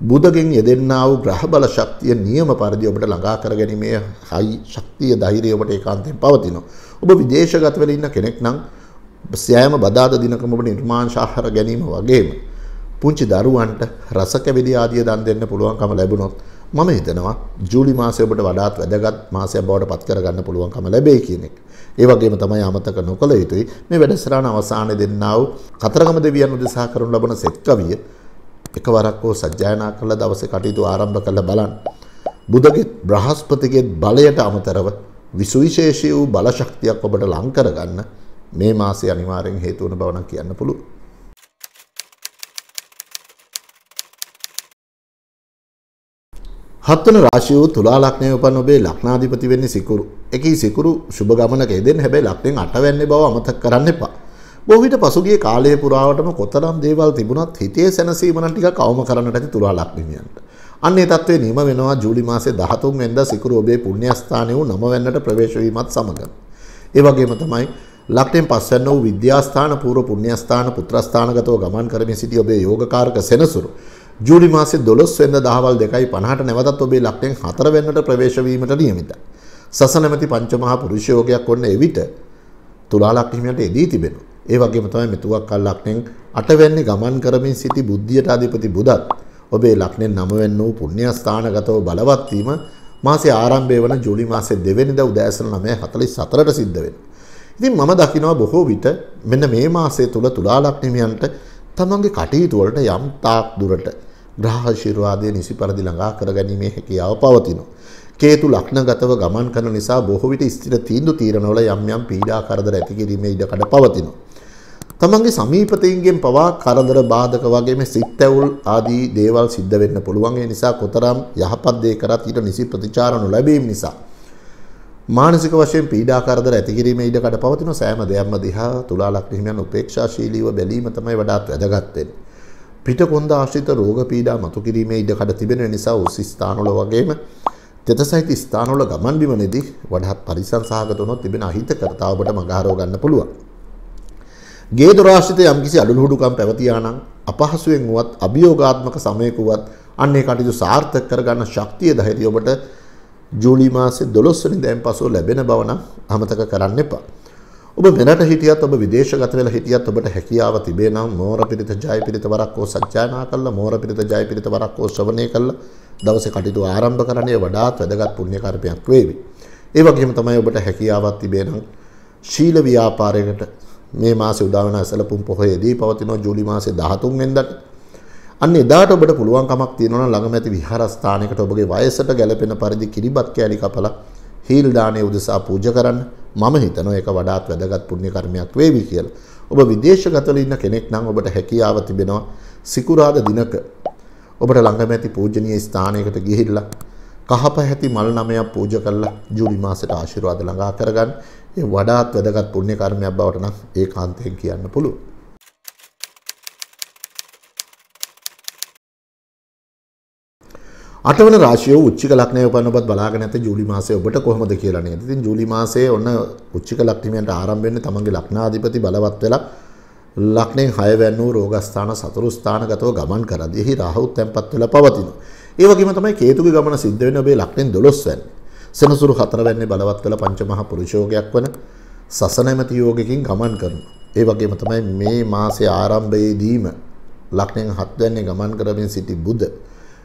බුදගෙන් යෙදෙන්නා වූ ග්‍රහ බල ශක්තිය නියම පරිදි ඔබට ළඟා කර ගැනීමේ හයි ශක්තිය ධෛර්යය ඔබට ඒකාන්තයෙන් පවතිනවා. ඔබ විදේශගත වෙලා ඉන්න කෙනෙක් නම් සෑම බදාදා දිනකම ඔබ නිර්මාංශාහාර ගැනීම වගේම පුංචි දරුවන්ට රස කැවිලි ආදිය දන් දෙන්න පුළුවන්කම ලැබුණොත් මම හිතනවා ජූලි මාසය ඔබට වඩාත් වැදගත් මාසයක් බවට පත් කරගන්න පුළුවන්කම ලැබෙයි කියන එක. ඒ වගේම තමයි අමතක නොකළ යුතුයි මේ වැඩසටහන අවසානයේ දෙන්නා වූ කතරගම දෙවියන් උදෙසා කරනු ලබන සෙත් කවිය එකවරක් හෝ සජ්ජායනා කළ දවසේ කටයුතු ආරම්භ කරලා බලන්න. බුදගේ බ්‍රහස්පතිගේ බලයට අමතරව විශේෂී වූ බල ශක්තියක් ඔබට ලං කරගන්න මේ මාසයේ අනිවාර්යෙන් හේතු වන බව නම් කියන්න පුළුවන්. හත්වන රාශිය වූ තුලා ලග්නයේ උපන් ඔබේ ලග්නාධිපති වෙන්නේ සිකුරු. එකී සිකුරු සුබ ගමනක යෙදෙන්න හැබැයි ලග්නෙන් 8 වෙනි බව අමතක කරන්න එපා. බොහෝ විට පසුගිය කාලයේ පුරාවටම කොතරම් දේවල් තිබුණත් හිතේ සැනසීම නම් ටිකක් අවම කරන්නට ඇති තුලා ලග්නෙමියන්ට. අන්න ඒ තත්ත්වේ නිම වෙනවා ජූලි මාසයේ 13 වෙනිදා සිකුරු ඔබේ පුණ්‍යස්ථානයේ වූ 9 වෙනිදාට ප්‍රවේශ වීමත් සමග. ඒ වගේම තමයි ලග්නෙන් 5 වෙනිදා වූ විද්‍යාස්ථාන පූර්ව පුණ්‍යස්ථාන පුත්‍රස්ථානගතව ගමන් කරමින් සිටි ඔබේ යෝගකාරක සෙනසුරු ජූලි මාසයේ 12 වෙනිදා දහවල් 2:50ට නැවතත් ඔබේ ලග්නෙන් 4 වෙනිදාට ප්‍රවේශ වීමට නියමිතයි. සස නැමැති පංචමහා පුරුෂ යෝගයක් වන්න එවිට තුලා ලග්නෙමියන්ට එදී තිබෙනවා. ඒ වගේම තමයි මෙතුවක් කල් ලග්නෙන් 8 වෙනි ගමන් කරමින් සිටි බුද්ධියට අධිපති බුදත් ඔබේ ලග්නෙන් 9 වෙනි වූ පුණ්‍යස්ථානගතව බලවත් වීම මාසේ ආරම්භය වන ජූලි මාසේ 2 වෙනිදා උදෑසන 9:44ට සිද්ධ වෙනවා. ඉතින් මම දකිනවා බොහෝ විට මෙන්න මේ මාසය තුල තුලා ලග්නිමියන්ට තමන්ගේ කටයුතු වලට යම් තාක් දුරට ග්‍රහ ආශිර්වාදයේ නිසි පරිදි ළඟා කරගැනීමේ හැකියාව පවතිනවා. කේතු ලග්නගතව ගමන් කරන නිසා බොහෝ විට ස්ථිර තීන්දුව తీරනවල යම් යම් පීඩා කරදර ඇති කිරීමේ ඉඩකඩ පවතිනවා. තමන්ගේ සමීපතයින්ගෙන් පවා කරදර බාධක වගේම සිත් ඇවුල් ආදී දේවල් සිද්ධ වෙන්න පුළුවන්. ඒ නිසා කොතරම් යහපත් දේ කරත් ඊට නිසි ප්‍රතිචාර නොලැබීම නිසා මානසික වශයෙන් පීඩා කරදර ඇති කිරීමේ ඉඩකඩ පවතින සෑම දෙයක්ම දිහා තුලා ලග්නිහිමියන් උපේක්ෂාශීලීව බැලීම තමයි වඩාත් වැදගත් වෙන්නේ. පිටකොන්ද ආශ්‍රිත රෝග පීඩා මතු කිරීමේ ඉඩකඩ තිබෙන නිසා උස් ස්ථානවල වගේම තෙතසහිත ස්ථානවල ගමන් බිමනේදී වඩාත් පරිසම් සහගත වුණොත් තිබෙන අහිතකරතාව ඔබට මගහරව ගන්න පුළුවන්. ගේ දොරාශ්‍රිත යම්කිසි අඩලුහුඩුකම් පැවතියා නම් අපහසුයෙන් වුවත් අභියෝගාත්මක සමයක වුවත් අන්නේ කටයුතු සාර්ථක කරගන්න ශක්තිය ධෛර්යය ඔබට ජූලි මාසේ 12 වෙනිදාන් පසු ලැබෙන බව නම් අමතක කරන්න එපා. ඔබ මෙරට හිටියත් ඔබ විදේශගත වෙලා හිටියත් ඔබට හැකියාව තිබේ නම් මෝර පිරිත ජය පිරිත වරක් හෝ සත්‍යයනා කළා මෝර පිරිත ජය පිරිත වරක් හෝ ශ්‍රවණය කළා දවසේ කටයුතු ආරම්භ කරන්නේ වඩාත් වැදගත් පුණ්‍ය කර්මයක් වේවි. ඒ වගේම තමයි ඔබට හැකියාවක් තිබේ නම් ශීල ව්‍යාපාරයකට මේ මාසේ උදා වෙන සැලපුම් පොහොයේදී පවතින ජූලි මාසේ 13 වෙනිදාට අන්න එදාට ඔබට පුළුවන්කමක් තියෙනවා නම් ළඟම ඇති විහාරස්ථානයකට ඔබගේ වයසට ගැළපෙන පරිදි කිරිබත් කෑලි කපලා හීල් දානේ උදෙසා පූජා කරන්න. මම හිතනවා ඒක වඩාත් වැදගත් පුණ්‍ය කර්මයක් වේවි කියලා. ඔබ විදේශගතව ඉන්න කෙනෙක් නම් ඔබට හැකියාව තිබෙනවා සිකුරාදා දිනක ඔබට ළඟම ඇති පූජනීය ස්ථානයකට ගිහිල්ලා කහපැහැති මල් 9ක් පූජා කරලා ජූලි මාසයට ආශිර්වාද ළඟා කරගන්න. ඒ වඩාත් වැදගත් පුණ්‍ය කර්මයක් බවට නම් ඒකාන්තයෙන් කියන්න පුළුවන්. අටවන රාශිය උච්චික ලග්නයේ උපන්න ඔබත් බලාගෙන නැත ජූලි මාසයේ ඔබට කොහොමද කියලා නේද? ඉතින් ජූලි මාසයේ ඔන්න උච්චික ලග්නියන්ට ආරම්භ වෙන්නේ තමන්ගේ ලග්නාධිපති බලවත් වෙලා ලග්නෙන් 6 වැන්න වූ රෝගස්ථාන සතුරු ස්ථානගතව ගමන් කරද්දී එහි රාහු තැන්පත් වෙලා පවතිනවා. ඒ වගේම තමයි කේතුගේ ගමන සිද්ධ වෙන්නේ ඔබේ ලග්නෙන් 12 වැන්නේ. සෙනසුරු 4 වැන්නේ බලවත් වෙලා පංචමහා පුරුෂයෝගයක් වන සසනමති යෝගකින් ගමන් කරනවා. ඒ වගේම තමයි මේ මාසයේ ආරම්භයේදීම ලග්නෙන් 7 වැන්නේ ගමන් කරමින් සිටි බුධ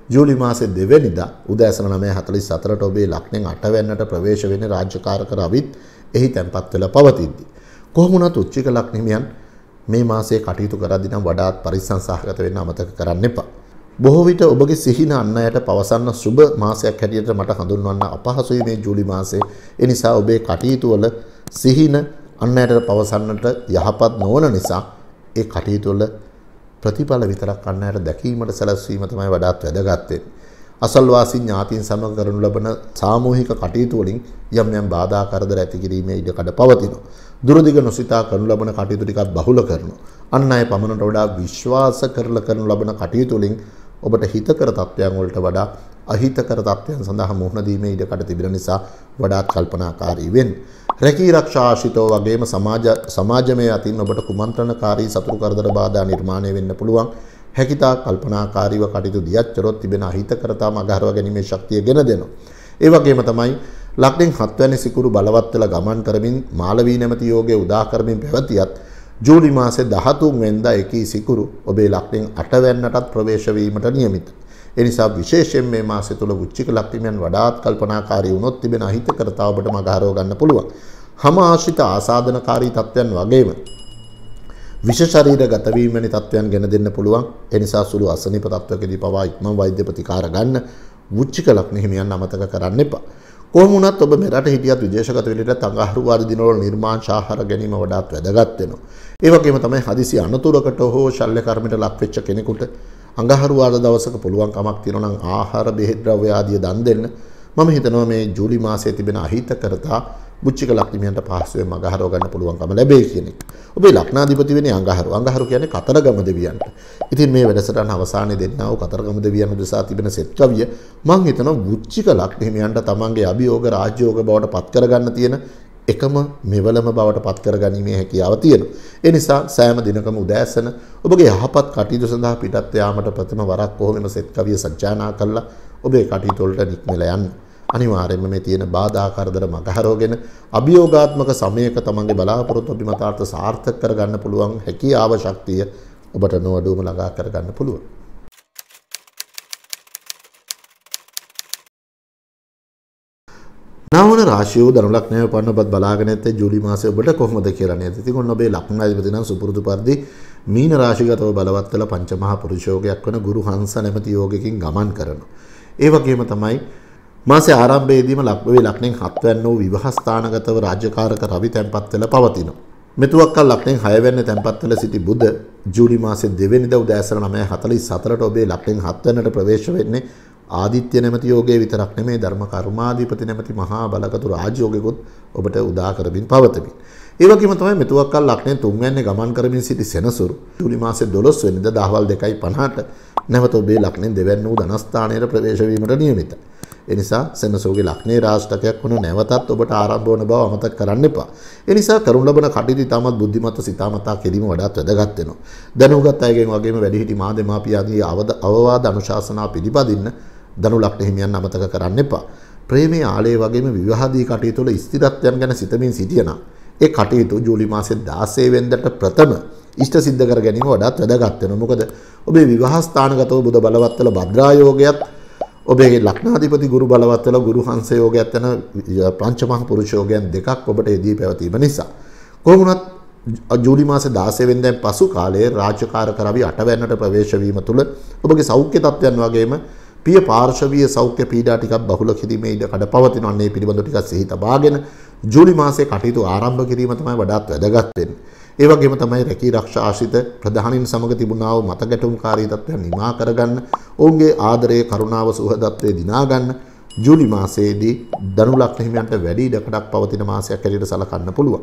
ජූලි මාසේ 2 වෙනිදා උදෑසන 9:44ට ඔබේ ලග්නෙන් 8 වෙනිදාට ප්‍රවේශ වෙන්නේ රාජ්‍යකාරක රවිත් එහි තැන්පත් වෙලා පවතිද්දී. කොහොම වුණත් උච්චික ලග්නිමියන් මේ මාසයේ කටයුතු කරද්දී නම් වඩාත් පරිස්සම් සහගත වෙන්න අමතක කරන්න එපා. බොහෝ විට ඔබගේ සිහින අන් අයට පවසන්න සුබ මාසයක් හැටියට මට හඳුන්වන්න අපහසුයි මේ ජූලි මාසය. ඒ නිසා ඔබේ කටයුතු වල සිහින අන් අයට පවසන්නට යහපත් නොවන නිසා ඒ කටයුතු වල ප්‍රතිඵල විතරක් අන් අයට දැකීමට සැලැස්වීම තමයි වඩාත් වැදගත් වෙන්නේ. අසල්වාසී ඥාතීන් සමග කරනු ලබන සාමූහික කටයුතු වලින් යම් යම් බාධා කරදර ඇති කිරීමේ ඉඩකඩ පවතිනවා. දුරදිග නොසිතා කරනු ලබන කටයුතු ටිකක් බහුල කරනවා. අන් අය පමණට වඩා විශ්වාස කරලා කරනු ලබන කටයුතු වලින් ඔබට හිතකර තත්ත්වයන් වලට වඩා අහිතකර තත්ත්වයන් සඳහා මුහුණ දීමේ ඉඩකඩ තිබෙන නිසා වඩාත් කල්පනාකාරී වෙන්න. රැකී රක්ෂා ආශිතව වගේම සමාජමය අතින් ඔබට කුමන්ත්‍රණකාරී සතුරු කරදර බාධා නිර්මාණය වෙන්න පුළුවන්. හැකිතා කල්පනාකාරීව කටයුතු දියච්චරොත් තිබෙන අහිතකරතා මගහරව ගැනීමේ ශක්තිය ගෙන දෙනවා. ඒ වගේම තමයි ලග්නෙන් 7 වැනි සිකුරු බලවත් වෙලා ගමන් කරමින් මාලවී නැමැති යෝගයේ උදා කරමින් පැවතියත් ජූලි මාසේ 13 වෙනිදා එකී සිකුරු ඔබේ ලග්නෙන් 8 වෙනිදාටත් ප්‍රවේශ වීමට නියමිතයි. ඒ නිසා විශේෂයෙන් මේ මාසය තුල උච්චික ලග්නියන් වඩාත් කල්පනාකාරී වුණොත් තිබෙන අහිතකරතාව ඔබට මගහරව ගන්න පුළුවන්. හම ආශ්‍රිත ආසාදනකාරී තත්ත්වයන් වගේම විෂ ශරීරගත වීම වැනි තත්ත්වයන් ගෙන දෙන්න පුළුවන්. ඒ නිසා සුළු අසනීප තත්ත්වකදී පවා ඉක්මන් වෛද්‍ය ප්‍රතිකාර ගන්න උච්චික ලග්න හිමියන් අමතක කරන්න එපා. කොහොම වුණත් ඔබ මෙරට හිටියත් විදේශගත වෙලට අඟහරුවාද දිනවල නිර්මාංශ ආහාර ගැනීම වඩාත් වැදගත් වෙනවා. ඒ වගේම තමයි හදිසි අනතුරකට හෝ ශල්‍ය කර්මයට ලක් වෙච්ච කෙනෙකුට අඟහරුවාද දවසක පුළුවන් කමක් තියෙනවා නම් ආහාර බෙහෙත් ද්‍රව්‍ය ආදිය දන් දෙන්න. මම හිතනවා මේ ජූලි මාසයේ තිබෙන අහිතකරතා උච්චික ලග්නියන්ට පහසුවෙන් මගහරව ගන්න පුළුවන්කම ලැබෙයි කියන එක. ඔබේ ලග්නාධිපති වෙන්නේ අඟහරු. අඟහරු කියන්නේ කතරගම දෙවියන්ට. ඉතින් මේ වැඩසටහන අවසානයේ දෙන්නා වූ කතරගම දෙවියන් උදෙසා තිබෙන සෙත් කවිය මම හිතනවා උච්චික ලග්නියන්ට තමන්ගේ අභියෝග රාජ්‍යෝග බවට පත් කරගන්න තියෙන එකම මෙවලම බවට පත් කරගැනීමේ හැකියාව තියෙනවා. ඒ නිසා සෑම දිනකම උදෑසන ඔබගේ යහපත් කටයුතු සඳහා පිටත් යාමට ප්‍රථම වරක් කොහොමද සෙත් කවිය සජ්ජායනා කළා ඔබේ කටයුතු වලට නික්මලා යන්න. අනිවාර්යයෙන්ම මේ තියෙන බාධා කරදර මගහරවගෙන අභියෝගාත්මක සමයක තමන්ගේ බලාපොරොත්තු අභිමතාර්ථ සාර්ථක කරගන්න පුළුවන් හැකියාව ශක්තිය ඔබට නොඅඩුවම ළඟා කරගන්න පුළුවන්. රාශිය ධනු ලග්නයේ උපන්න ඔබත් බලාගෙන ඇත්තේ ජූලි මාසයේ ඔබට කොහොමද කියලා නේද? ඉතින් ඔන්න ඔබේ ලග්නාධිපති නම් සුපුරුදු පරිදි මීන රාශිගතව බලවත් වෙලා පංචමහා පුරුෂ යෝගයක් වන ගුරු හංස නැමැති යෝගයකින් ගමන් කරනවා. ඒ වගේම තමයි මාසේ ආරම්භයේදීම ලග්නයෙන් 7 වෙනි වූ විවාහ ස්ථානගතව රාජ්‍යකාරක රවි තැන්පත් වෙලා පවතිනවා. මෙතුවක්කල් ලග්නයෙන් 6 වෙනි තැන්පත් වෙලා සිටි බුධ ජූලි මාසේ 2 වෙනිදා උදෑසන 9:44ට ඔබේ ලග්නයෙන් 7 වෙනිට ප්‍රවේශ වෙන්නේ ආදිත්‍ය නැමැති යෝගයේ විතරක් නෙමෙයි ධර්ම කර්මාධිපති නැමැති මහා බලගතු රාජයෝගයකුත් ඔබට උදා කරමින් පවතමින්. ඒ වගේම තමයි මෙතුවක්කල් ලග්නයෙන් 3 වෙනිදා ගමන් කරමින් සිටි සෙනසුරු ජූලි මාසේ 12 වෙනිදා දහවල් 2:50ට නැවත ඔබේ ලග්නයෙන් 2 වෙනි වූ ධනස්ථානයේ ප්‍රවේශ වීමට නියමිතයි. ඒ නිසා සෙනසුරුගේ ලග්නයේ රාශිටකයක් වුණ නැවතත් ඔබට ආරම්භ වන බව අමතක කරන්න එපා. ඒ නිසා කරුණ ලබන කටයුතු ඉතාමත් බුද්ධිමත්ව සිතාමතා කිරීම වඩාත් වැදගත් වෙනවා. දැනුගත් අයගෙන් වගේම වැඩිහිටි මාදේමාපිය ආදී අවවාද අනුශාසනා පිළිපදින්න ධනු ලග්න හිමියන් අමතක කරන්න එපා. ප්‍රේමයේ ආලය වගේම විවාහදී කටයුතු වල ස්ථිරත්වයන් ගැන සිතමින් සිටියනම් ඒ කටයුතු ජූලි මාසේ 16 වෙනිදාට ප්‍රථම ඉෂ්ට සිද්ධ කර ගැනීම වඩාත් වැදගත් වෙනවා. මොකද ඔබේ විවාහ ස්ථානගතව බුධ බලවත් වල භද්‍රා යෝගයත් ඔබේ ලග්නාධිපති ගුරු බලවත් වල ගුරු හංස යෝගයත් යන පංචමහා පුරුෂ යෝගයන් දෙකක් ඔබට එදී පැවතීම නිසා කොහොම වුණත් ජූලි මාසේ 16 වෙනිදාන් පසු කාලයේ රාජ්‍යකාරක රවි 8 වෙනිදාට ප්‍රවේශ වීම තුළ ඔබගේ සෞඛ්‍ය තත්ත්වයන් වගේම පිය පාර්ශවීය සෞඛ්‍ය පීඩා ටිකක් බහුල කිරීමේ ඉඩ කඩ පවතිනවා. මේ පිළිබඳව ටිකක් සිහි තබාගෙන ජූලි මාසයේ කටයුතු ආරම්භ කිරීම තමයි වඩාත් වැදගත් වෙන්නේ. ඒ වගේම තමයි රැකී ආරක්ෂා ආශ්‍රිත ප්‍රධානීන් සමග තිබුණා වූ මතගැටුම්කාරී තත්ත්වයන් නිමා කරගන්න, ඔවුන්ගේ ආදරයේ කරුණාව සුහදත්වයේ දිනා ගන්න ජූලි මාසයේදී ධනු ලග්න හිමියන්ට වැඩි ඉඩකඩක් පවතින මාසයක් හැටියට සලකන්න පුළුවන්.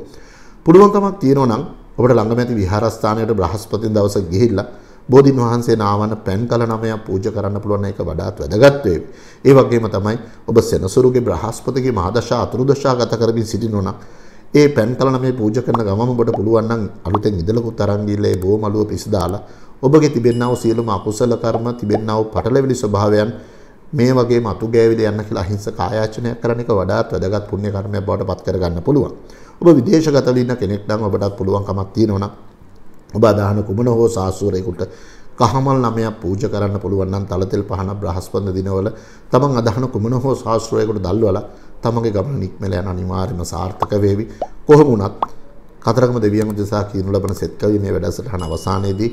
පුළුවන්කමක් තියෙනවා නම් ඔබට ළඟම ඇති විහාරස්ථානයට බ්‍රහස්පතින් දවස ගිහිල්ලා බෝධින් වහන්සේ නාවන පැන් කල 9ක් පූජා කරන්න පුළුවන් එක වඩාත් වැදගත් වේ. ඒ වගේම තමයි ඔබ සෙනසුරුගේ බ්‍රහස්පතිගේ මහදශා අතුරුදශා ගත කරමින් සිටිනවා නම් ඒ පැන් කල 9 පූජා කරන ගමම ඔබට පුළුවන් නම් අලුතෙන් ඉදලකුත් අරන් ගිහලා ඒ බෝමලුව පිස දාලා ඔබගේ තිබෙනා වූ සියලුම අකුසල කර්ම තිබෙනා වූ පටලැවිලි ස්වභාවයන් මේ වගේම අතු ගෑවිලා යන්න කියලා අහිංසක ආයාචනයක් කරන එක වඩාත් වැදගත් පුණ්‍ය කර්මයක් බවට පත් කර ගන්න පුළුවන්. ඔබ විදේශගත ඉන්න කෙනෙක් නම් ඔබටත් පුළුවන්කමක් තියෙනවා නම් ඔබ අදහන කුමන හෝ සාස්වරයෙකුට කහමල් 9ක් පූජා කරන්න පුළුවන් නම් තලතෙල් පහන බ්‍රහස්පති දිනවල තමන් අදහන කුමන හෝ සාස්වරයෙකුට දල්වලා තමගේ ගමන නික්මල යන අනිවාර්යම සාර්ථක වේවි. කොහොම වුණත් කතරගම දෙවියන් උදෙසා කියනු ලබන සෙත් කවිය මේ වැඩසටහන අවසානයේදී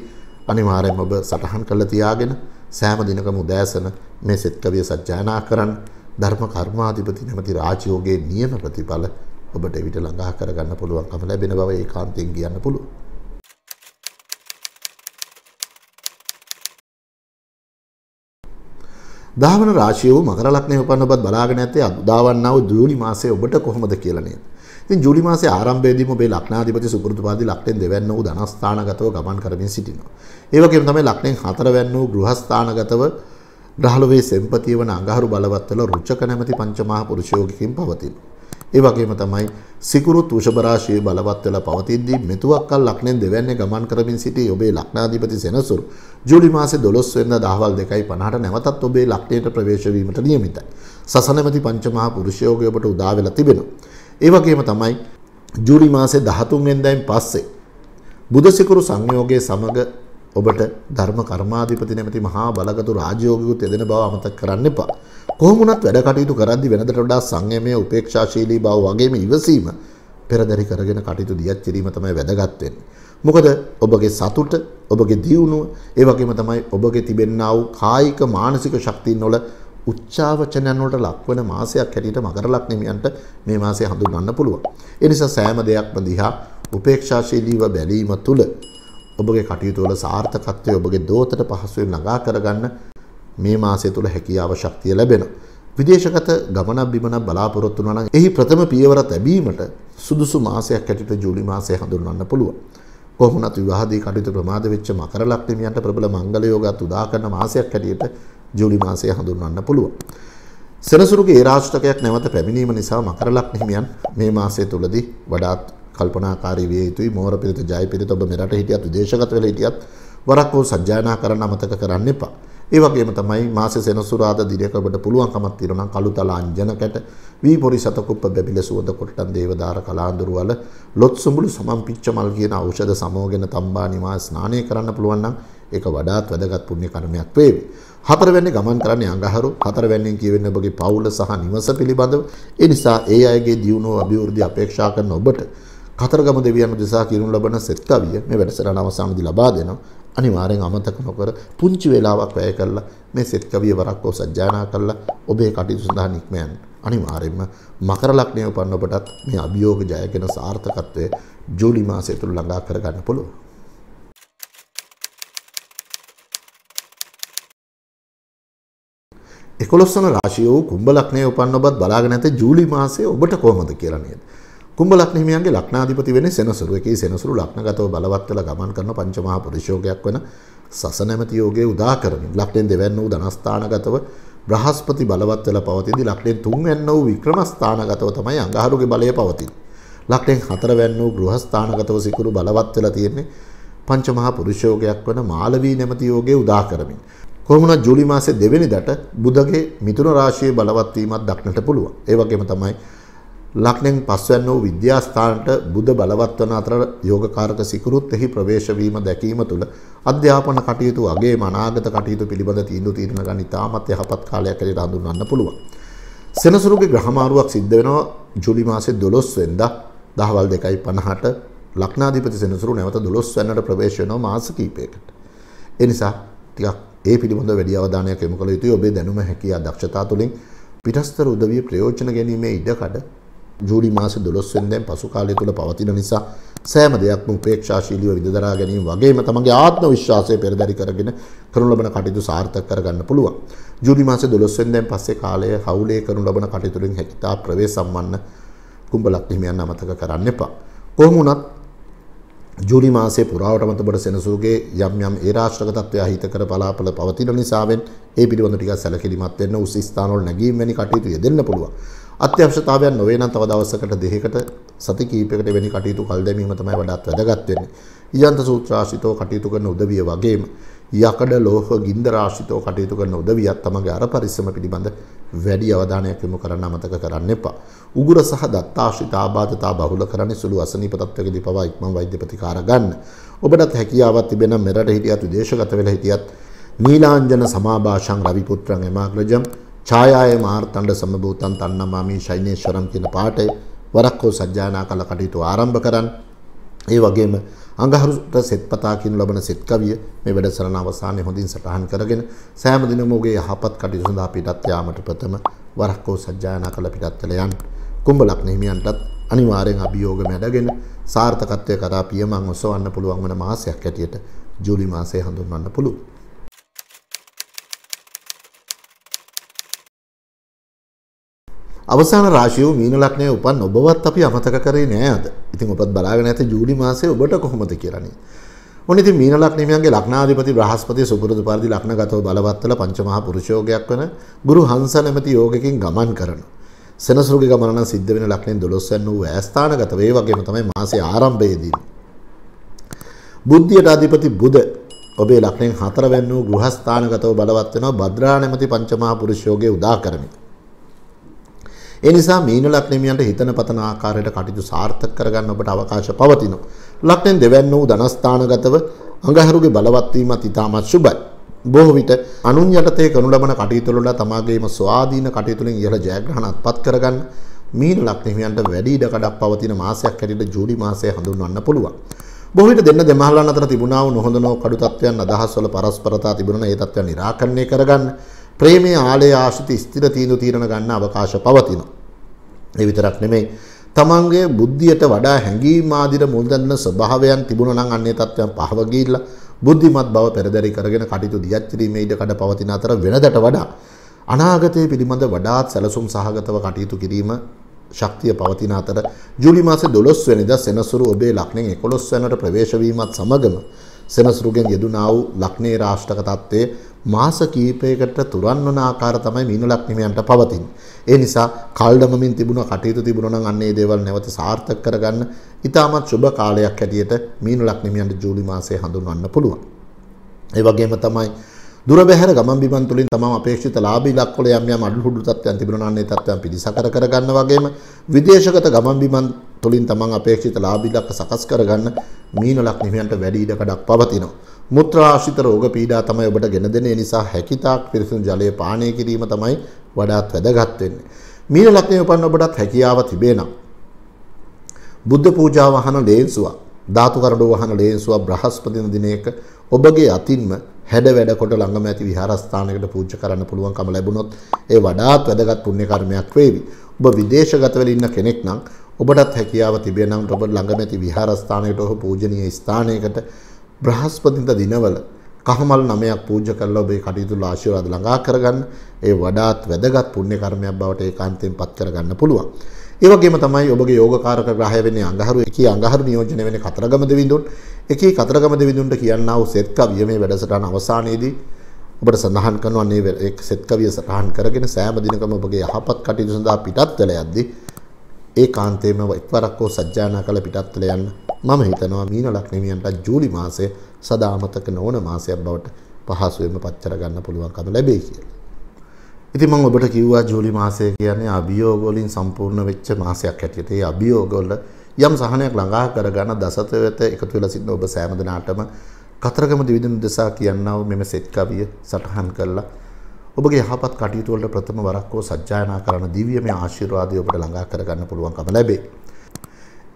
අනිවාර්යයෙන්ම ඔබ සටහන් කරලා තියාගෙන සෑම දිනකම උදෑසන මේ සෙත් කවිය සජ්ජායනා කරන්න. ධර්ම කර්මාධිපති නැමැති රාජයෝගයේ නියම ප්‍රතිඵල ඔබට එවිට ළඟා කරගන්න පුළුවන්කම ලැබෙන බව ඒකාන්තයෙන් කියන්න පුළුවන්. දහවන රාශිය වූ මකර ලග්නයේ උපන්න ඔබත් බලාගෙන ඇත්තේ උදාවන්නා වූ ජූලි මාසයේ ඔබට කොහොමද කියලා නේද? ඉතින් ජූලි මාසයේ ආරම්භයේදීම ඔබේ ලග්නාධිපති සුපුරුදුපාදී ලග්නෙන් දෙවැන්න වූ ධනස්ථානගතව ගමන් කරමින් සිටිනවා. ඒ වගේම තමයි ලග්නෙන් 4 වැන්න වූ ගෘහස්ථානගතව ග්‍රහලෝකයේ සෙම්පතිය වන අඟහරු බලවත් වල රුචක නැමැති පංචමහා පුරුෂ යෝගිකින් පවතිනවා. ඒ වගේම තමයි සිකුරුත් වෘෂභ රාශියේ බලවත් වෙලා පවතිද්දී මෙතුවක්කල් ලග්නෙන් දෙවැන්නේ ගමන් කරමින් සිටි ඔබේ ලග්නාධිපති සෙනසුරු ජූලි මාසේ 12 වෙනිදා දහවල් 2:50ට නැවතත් ඔබේ ලග්නයට ප්‍රවේශ වීමට නියමිතයි. සසනමැති පංචමහා පුරුෂ යෝගය ඔබට උදා වෙලා තිබෙනවා. ඒ වගේම තමයි ජූලි මාසේ 13 වෙනිදායින් පස්සේ බුධ සිකුරු සංයෝගයේ සමග ඔබට ධර්ම කර්මාධිපති නැමැති මහා බලගතු රාජයෝගිකුත් යෙදෙන බව අමතක කරන්න එපා. කොහොම වුණත් වැඩ කටයුතු කරද්දී වෙනදට වඩා සංයමය, උපේක්ෂාශීලී බව වගේම ඉවසීම පෙරදරි කරගෙන කටයුතු දියත් කිරීම තමයි වැදගත් වෙන්නේ. මොකද ඔබගේ සතුට, ඔබගේ දියුණුව, ඒ වගේම තමයි ඔබගේ තිබෙනා වූ කායික මානසික ශක්තියින් වල උච්චාවචනයන් වලට ලක්වන මාසයක් හැටියට මකර ලග්න හිමියන්ට මේ මාසය හඳුන්වන්න පුළුවන්. ඒ නිසා සෑම දෙයක්ම දිහා උපේක්ෂාශීලීව බැලීම තුළ ඔබගේ කටයුතු වල සාර්ථකත්වය ඔබගේ දෝතට පහසුවෙන් ළඟා කරගන්න මේ මාසය තුළ හැකියාව ශක්තිය ලැබෙනවා. විදේශගත ගමනක් බිමනක් බලාපොරොත්තු වෙනවා නම් එහි ප්‍රථම පියවර තැබීමට සුදුසු මාසයක් හැටියට ජූලි මාසය හඳුන්වන්න පුළුවන්. කොහොම වුණත් විවාහදී කටයුතු ප්‍රමාද වෙච්ච මකර ලග්න හිමියන්ට ප්‍රබල මංගල යෝගات උදා කරන මාසයක් හැටියට ජූලි මාසය හඳුන්වන්න පුළුවන්. සෙනසුරුගේ ඒ රාශිටකයක් නැවත පැමිණීම නිසා මකර ලග්න හිමියන් මේ මාසය තුලදී වඩාත් කල්පනාකාරී විය යුතුයි. මෝර පිරිත ජය පිරිත ඔබ මෙරට හිටියත් විදේශගත වෙලා හිටියත් වරක් හෝ සජ්ජායනා කරන්න අමතක කරන්න එපා. ඒ වගේම තමයි මාසේ සෙනසුරාදා දිනයක ඔබට පුළුවන්කමක් තියෙනවා නම් කළුතල අංජන කැට වී පොරි සතකුප්ප බැබිල සුවඳ කොට්ටන් දේවදාර කලාඳුරු වල ලොත් සුඹුළු සමම්පිච්ච මල් කියන ඖෂධ සමෝගෙන තම්බා නිමා ස්නානය කරන්න පුළුවන් නම් ඒක වඩාත් වැදගත් පුණ්‍ය කර්මයක් වේවි. හතරවැන්නේ ගමන් කරන්නේ අඟහරු. හතරවැන්නෙන් කියවෙන්නේ ඔබගේ පවුල සහ නිවස පිළිබඳව. ඒ නිසා ඒ අයගේ දියුණුව අභිවෘද්ධිය අපේක්ෂා කරන ඔබට කතරගම දෙවියන් උදෙසා කිරුණු ලබන සෙත් කවිය මේ වැඩසටහන අවසානයේදී ලබා දෙනවා. අනිවාර්යෙන් අමතක නොකර පුංචි වේලාවක් වැය කරලා මේ සෙත් කවිය වරක් හෝ සජ්ජායනා කරලා ඔබේ කටයුතු සඳහා නික්ම යන්න. අනිවාර්යෙන්ම මකර ලග්නයේ උපන්න ඔබටත් මේ අභියෝග ජයගෙන සාර්ථකත්වය ජූලි මාසය තුල ළඟා කර ගන්න පුළුවන්. 11 වන රාශිය වූ කුම්භ ලග්නයේ උපන්න ඔබත් බලාගෙන නැතේ ජූලි මාසයේ ඔබට කොහොමද කියලා නේද? කුම්භ ලග්න හිමියන්ගේ ලග්නාධිපති වෙන්නේ සෙනසුරු. ඒකේ සෙනසුරු ලග්නගතව බලවත් වෙලා ගමන් කරන පංචමහා පුරුෂ යෝගයක් වෙන සස නැමැති යෝගයේ උදා කරමින් ලග්නෙන් දෙවැන්න වූ ධනස්ථානගතව බ්‍රහස්පති බලවත් වෙලා පවතිනදී ලග්නෙන් තුන්වැන්න වූ වික්‍රමස්ථානගතව තමයි අඟහරුගේ බලය පවතින්නේ. ලග්නෙන් හතරවැන්න වූ ගෘහස්ථානගතව සිකුරු බලවත් වෙලා තියෙන්නේ පංචමහා පුරුෂ යෝගයක් වෙන මාලවී නැමැති යෝගයේ උදා කරමින්. කොහොමුණත් ජූලි මාසයේ දෙවෙනිදට බුධගේ මිථුන රාශියේ බලවත් වීමක් දක්නට පුළුවන්. ඒ වගේම තමයි ලග්නෙන් පස්වැන්න වූ විද්‍යාස්ථානට බුධ බලවත් වන අතර යෝගකාරක සිකුරුත් එහි ප්‍රවේශ වීම දැකීම තුළ අධ්‍යාපන කටයුතු අගේම අනාගත කටයුතු පිළිබඳ තීන්දුව తీරන ගන්න ඉතාමත් යහපත් කාලයක් ඇරෙට හඳුන්වන්න පුළුවන්. සෙනසුරුගේ ග්‍රහමාරුවක් සිද්ධ වෙනවා ජූලි මාසයේ 12 වෙනිදා දහවල් 2:50ට ලග්නාධිපති සෙනසුරු නැවත 12 වෙනිදාට ප්‍රවේශ වෙනවා මාස කිහිපයකට. ඒ නිසා ටිකක් ඒ පිළිබඳව වැඩි අවධානයක් යොමු කළ යුතුයි. ඔබේ දැනුම හැකියාව දක්ෂතා තුළින් පිටස්තර උදවිය ප්‍රයෝජන ගැනීමේ ඉඩකඩ ජූලි මාසේ 12 වෙනිදාන් පසු කාලය තුල පවතින නිසා සෑම දෙයක්ම උපේක්ෂාශීලීව විදදරා ගැනීම වගේම තමගේ ආත්ම විශ්වාසය පෙරදරි කරගෙන කරනු ලබන කටයුතු සාර්ථක කරගන්න පුළුවන්. ජූලි මාසේ 12 වෙනිදාන් පස්සේ කාලය හවුලේ කරනු ලබන කටයුතු වලින් හැකිතා ප්‍රවේශ සම්මන්න කුම්භ ලග්න හිමියන් අමතක කරන්න එපා. කොහොම වුණත් ජූලි මාසයේ පුරාවටම ඔබට සෙනසුරුගේ යම් යම් ඒ රාශික තත්ත්වය අහිත කර බලාපොළ පවතින නිසාවෙන් ඒ පිළිබඳව ටිකක් සැලකිලිමත් වෙන්න උස ස්ථානවල නැගීම් වැනි කටයුතු යෙදෙන්න පුළුවන්. අත්‍යවශ්‍යතාවයන් නොවේ නම් තව දවසකට දෙකකට සති කිහිපයකට වෙනි කටයුතු කල් දැමීම තමයි වඩාත් වැදගත් වෙන්නේ. ඊයන්ත සූත්‍රාශිතව කටයුතු කරන උදවිය වගේම යකඩ ලෝහ ගින්දර ආශ්‍රිතව කටයුතු කරන උදවියත් තමගේ අර පරිස්සම පිළිබඳ වැඩි අවධානයක් යොමු කරන්න අමතක කරන්න එපා. උගුර සහ දත්තාශ්‍රිත ආබාධතා බහුල කරන්නේ සුළු අසනීප තත්ත්වයකදී පවා ඉක්මන් වෛද්‍ය ප්‍රතිකාර ගන්න. ඔබටත් හැකියාවක් තිබෙන මෙරට හිටියත් විදේශගත වෙලා හිටියත් නීලාංජන සමාභාෂං රවිපුත්‍රං එමාග්‍රජම් ඡායාය මාර්තණ්ඩ සමභූතං තන්නමාමි ශෛනේශ්වරම් කියන පාඨය වරක් හෝ සජ්ජායනා කළ කටයුතු ආරම්භ කරන්න. ඒ වගේම අඟහරුට සෙත්පතා කියනු ලබන සෙත් කවිය මේ වැඩසටහන අවසානයේ හොඳින් සටහන් කරගෙන සෑම දිනම ඔබේ යහපත් කටයුතු සඳහා පිටත් යාමට ප්‍රථම වරක් හෝ සජ්ජායනා කළ පිටත් වෙලා යන්න. කුම්භ ලග්න හිමියන්ටත් අනිවාර්යෙන් අභියෝග මැඩගෙන සාර්ථකත්වයේ කරා පියමන් ඔසවන්න පුළුවන් වන මාසයක් හැටියට ජූලි මාසය හඳුන්වන්න පුළුවන්. අවසාන රාශිය මීන ලග්නයේ උපන් ඔබවත් අපි අමතක කරේ නෑ අද. ඉතින් ඔබත් බලාගෙන නැති ජූලි මාසයේ ඔබට කොහොමද කියලා නේ. ඔන්න ඉතින් මීන ලග්න හිමියන්ගේ ලග්නාධිපති බ්‍රහස්පති සුපුරුදු පරිදි ලග්නගතව බලවත් වෙලා පංචමහා පුරුෂ යෝගයක් වෙන ගුරු හංස නැමැති යෝගකින් ගමන් කරනවා. සෙනසුරුගේ ගමන නම් සිද්ධ වෙන ලග්නෙන් 12 වෙනි වූ ඇස්ථානගත වේ වගේම තමයි මාසයේ ආරම්භයේදී. බුද්ධියට අධිපති බුධ ඔබේ ලග්නෙන් 4 වෙනි වූ ගෘහස්ථානගතව බලවත් වෙනවා භද්‍රා නැමැති පංචමහා පුරුෂ යෝගයේ උදා කරමින්. ඒ නිසා මීන ලග්න හිමියන්ට හිතන පතන ආකාරයට කටයුතු සාර්ථක කරගන්න ඔබට අවකාශ පවතිනවා. ලග්නෙන් දෙවැන්න වූ ධනස්ථානගතව අඟහරුගේ බලවත් වීමත් ඉතාමත් සුබයි. බොහෝ විට අනුන් යටතේ කරනු ලබන කටයුතු වල තමාගේම ස්වාධීන කටයුතු වලින් ඉහළ ජයග්‍රහණ අත්පත් කරගන්න මීන ලග්න හිමියන්ට වැඩි ඉඩකඩක් පවතින මාසයක් හැටියට ජූලි මාසය හඳුන්වන්න පුළුවන්. බොහෝ විට දෙන්න දෙමහලන් අතර තිබුණා වූ නොහොඳ කඩු තත්ත්වයන් අදහස්වල පරස්පරතා තිබුණා ඒ තත්ත්වයන් निराකරණය කරගන්න ප්‍රේමයේ ආලය ආශ්‍රිත ස්ථිර තීන්දුව తీරන ගන්න අවකාශ පවතිනවා. ඒ විතරක් නෙමෙයි තමන්ගේ බුද්ධියට වඩා හැඟීම් ආදිර මුල් දන්න ස්වභාවයන් තිබුණා නම් අන්නේ තත්ත්වයන් පහව ගිහිල්ලා බුද්ධිමත් බව පෙරදරි කරගෙන කටයුතු දියච්චරීමේ ඉඩකඩ පවතින අතර වෙනදට වඩා අනාගතයේ පිළිබඳ වඩාත් සැලසුම් සහගතව කටයුතු කිරීම ශක්තිය පවතින අතර ජූලි මාසේ 12 වෙනිදා සෙනසුරු ඔබේ ලග්නෙන් 11 වෙනිදාට ප්‍රවේශ වීමත් සමගම සෙනසුරුගෙන් යෙදුනා වූ ලග්නේ රාෂ්ටක තත්ත්වයේ මාස කිහිපයකට තුරන් වන ආකාර තමයි මීන ලග්න හිමියන්ට පවතින්නේ. ඒ නිසා කල්දමමින් තිබුණ කටයුතු තිබුණා නම් අන්නේ දේවල් නැවත සාර්ථක කරගන්න ඉතාමත් සුබ කාලයක් හැටියට මීන ලග්න හිමියන්ට ජූලි මාසය හඳුන්වන්න පුළුවන්. ඒ වගේම තමයි දුර බැහැර ගමන් බිමන් තුලින් තමම අපේක්ෂිත ලාභ ඉලක්ක වල යම් යම් අඩුහුඩු තත්ත්වයන් තිබුණා නම් ඒ තත්ත්වයන් පිළිසකර කරගන්න වගේම විදේශගත ගමන් බිමන් තුලින් තමන් අපේක්ෂිත ලාභ ඉලක්ක සකස් කරගන්න මීන ලග්න හිමියන්ට වැඩි ඉඩකඩක් පවතිනවා. මුත්‍රාශ්‍රිත රෝග පීඩා තමයි ඔබට ගෙන දෙන්නේ. ඒ නිසා හැකිතාක් පිරිසිදු ජලය පානය කිරීම තමයි වඩාත් වැදගත් වෙන්නේ. මීන ලග්නයේ උපන්න ඔබටත් හැකියාව තිබේ නම් බුද්ධ පූජා වහන ලේන්සුවක්, ධාතු කරඬුව වහන ලේන්සුවක් බ්‍රහස්පති දිනයක ඔබගේ අතින්ම හැඩ වැඩ කොට ළඟම ඇති විහාරස්ථානයකට පූජා කරන්න පුළුවන්කම ලැබුණොත් ඒ වඩාත් වැදගත් පුණ්‍ය කර්මයක් වේවි. ඔබ විදේශගත වෙලා ඉන්න කෙනෙක් නම් ඔබටත් හැකියාව තිබේ නම් ඔබ ළඟම ඇති විහාරස්ථානයකට හෝ පූජනීය ස්ථානයකට බ්‍රහස්පතින්ද දිනවල කහමල් 9ක් පූජා කරලා ඔබේ කටයුතු වල ආශිර්වාද ළඟා කරගන්න. ඒ වඩාත් වැදගත් පුණ්‍ය කර්මයක් බවට ඒකාන්තයෙන් පත් කරගන්න පුළුවන්. ඒ වගේම තමයි ඔබගේ යෝගකාරක ග්‍රහය වෙන්නේ අඟහරු. එකී අඟහරු නියෝජනය වෙන්නේ කතරගම දෙවිඳුන්. එකී කතරගම දෙවිඳුන්ට කියන්නා වූ සෙත් කවිය මේ වැඩසටහන අවසානයේදී ඔබට සඳහන් කරනවා. මේ සෙත් කවිය සටහන් කරගෙන සෑම දිනකම ඔබගේ යහපත් කටයුතු සඳහා පිටත් වෙලා යද්දී ඒකාන්තයෙන්ම එක්වරක් හෝ සජ්ජායනා කළ පිටත් වෙලා යන්න මම හිතනවා මීන ලග්නීයන්ට ජූලි මාසය සදාමතක නොවන මාසයක් බවට පහසුවෙන්ම පත් කරගන්න පුළුවන්කම ලැබෙයි කියලා. ඉතින් මම ඔබට කිව්වා ජූලි මාසය කියන්නේ අභියෝග වලින් සම්පූර්ණ වෙච්ච මාසයක් හැටියට. ඒ අභියෝග වල යම් සහනයක් ළඟා කරගන්න දසත වෙත එකතු වෙලා සිටින ඔබ සෑම දිනාටම කතරගම දෙවිඳුන් දෙසා කියනවා මෙම සෙත් කවිය සටහන් කළා. ඔබගේ යහපත් කටයුතු වලට ප්‍රථම වරක් හෝ සජ්ජායනා කරන දිව්‍යමය ආශිර්වාදය ඔබට ළඟා කරගන්න පුළුවන්කම ලැබේ.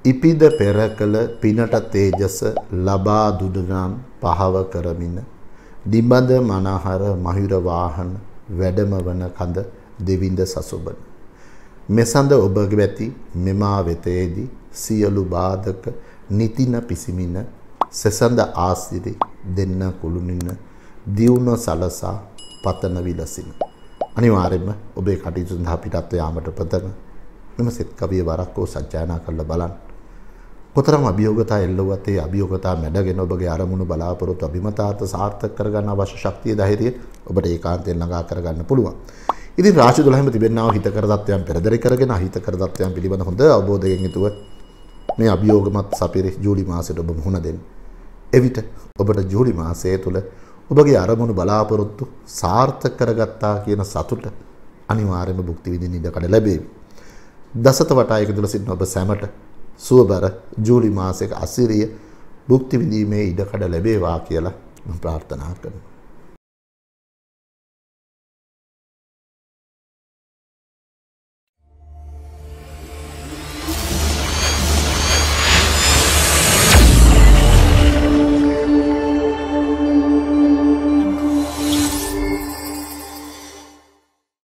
ඉපිද පෙර කළ පිනට තේජස ලබා දුඩුනම් පහව කරමින දිබඳ මනහර මහිර වාහන වැඩම වන කඳ දෙවිඳ සසුබන මෙසඳ ඔබගේ වැති මෙමා වෙතේදී සියලු බාධක නිතින පිසිමින සසඳ ආසිරි දෙන්න කුළුනින දියුණ සලසා පතන විලසින. අනිවාර්යයෙන්ම ඔබේ කටයුතු සඳහා පිටත් යාමට ප්‍රථම මෙම සෙත් කවිය වරක් හෝ සජ්ජායනා කරලා බලන්න. කොතරම් අභියෝගතා එල්ලුවත් ඒ අභියෝගතා මැඩගෙන ඔබගේ අරමුණු බලාපොරොත්තු අභිමතාර්ථ සාර්ථක කරගන්න අවශ්‍ය ශක්තිය ධෛර්යය ඔබට ඒකාන්තයෙන් ළඟා කරගන්න පුළුවන්. ඉතින් රාශි 12ම තිබෙනා වූ හිතකර தත්වයන් පෙරදරි කරගෙන අහිතකර දත්වයන් පිළිබඳ හොඳ අවබෝධයෙන් යුතුව මේ අභියෝගමත් සපිරි ජූලි මාසයට ඔබ මුහුණ දෙන්න. එවිට ඔබට ජූලි මාසය තුළ ඔබගේ අරමුණු බලාපොරොත්තු සාර්ථක කරගත්තා කියන සතුට අනිවාර්යයෙන්ම භුක්ති විඳින්න ඉඩකඩ ලැබේවි. දසත වටා එකතුල සිටින ඔබ සැමට සුවබර ජූලි මාසයක අසිරිය භුක්ති විඳීමේ ඉඩකඩ ලැබේවා කියලා මම ප්‍රාර්ථනා කරනවා.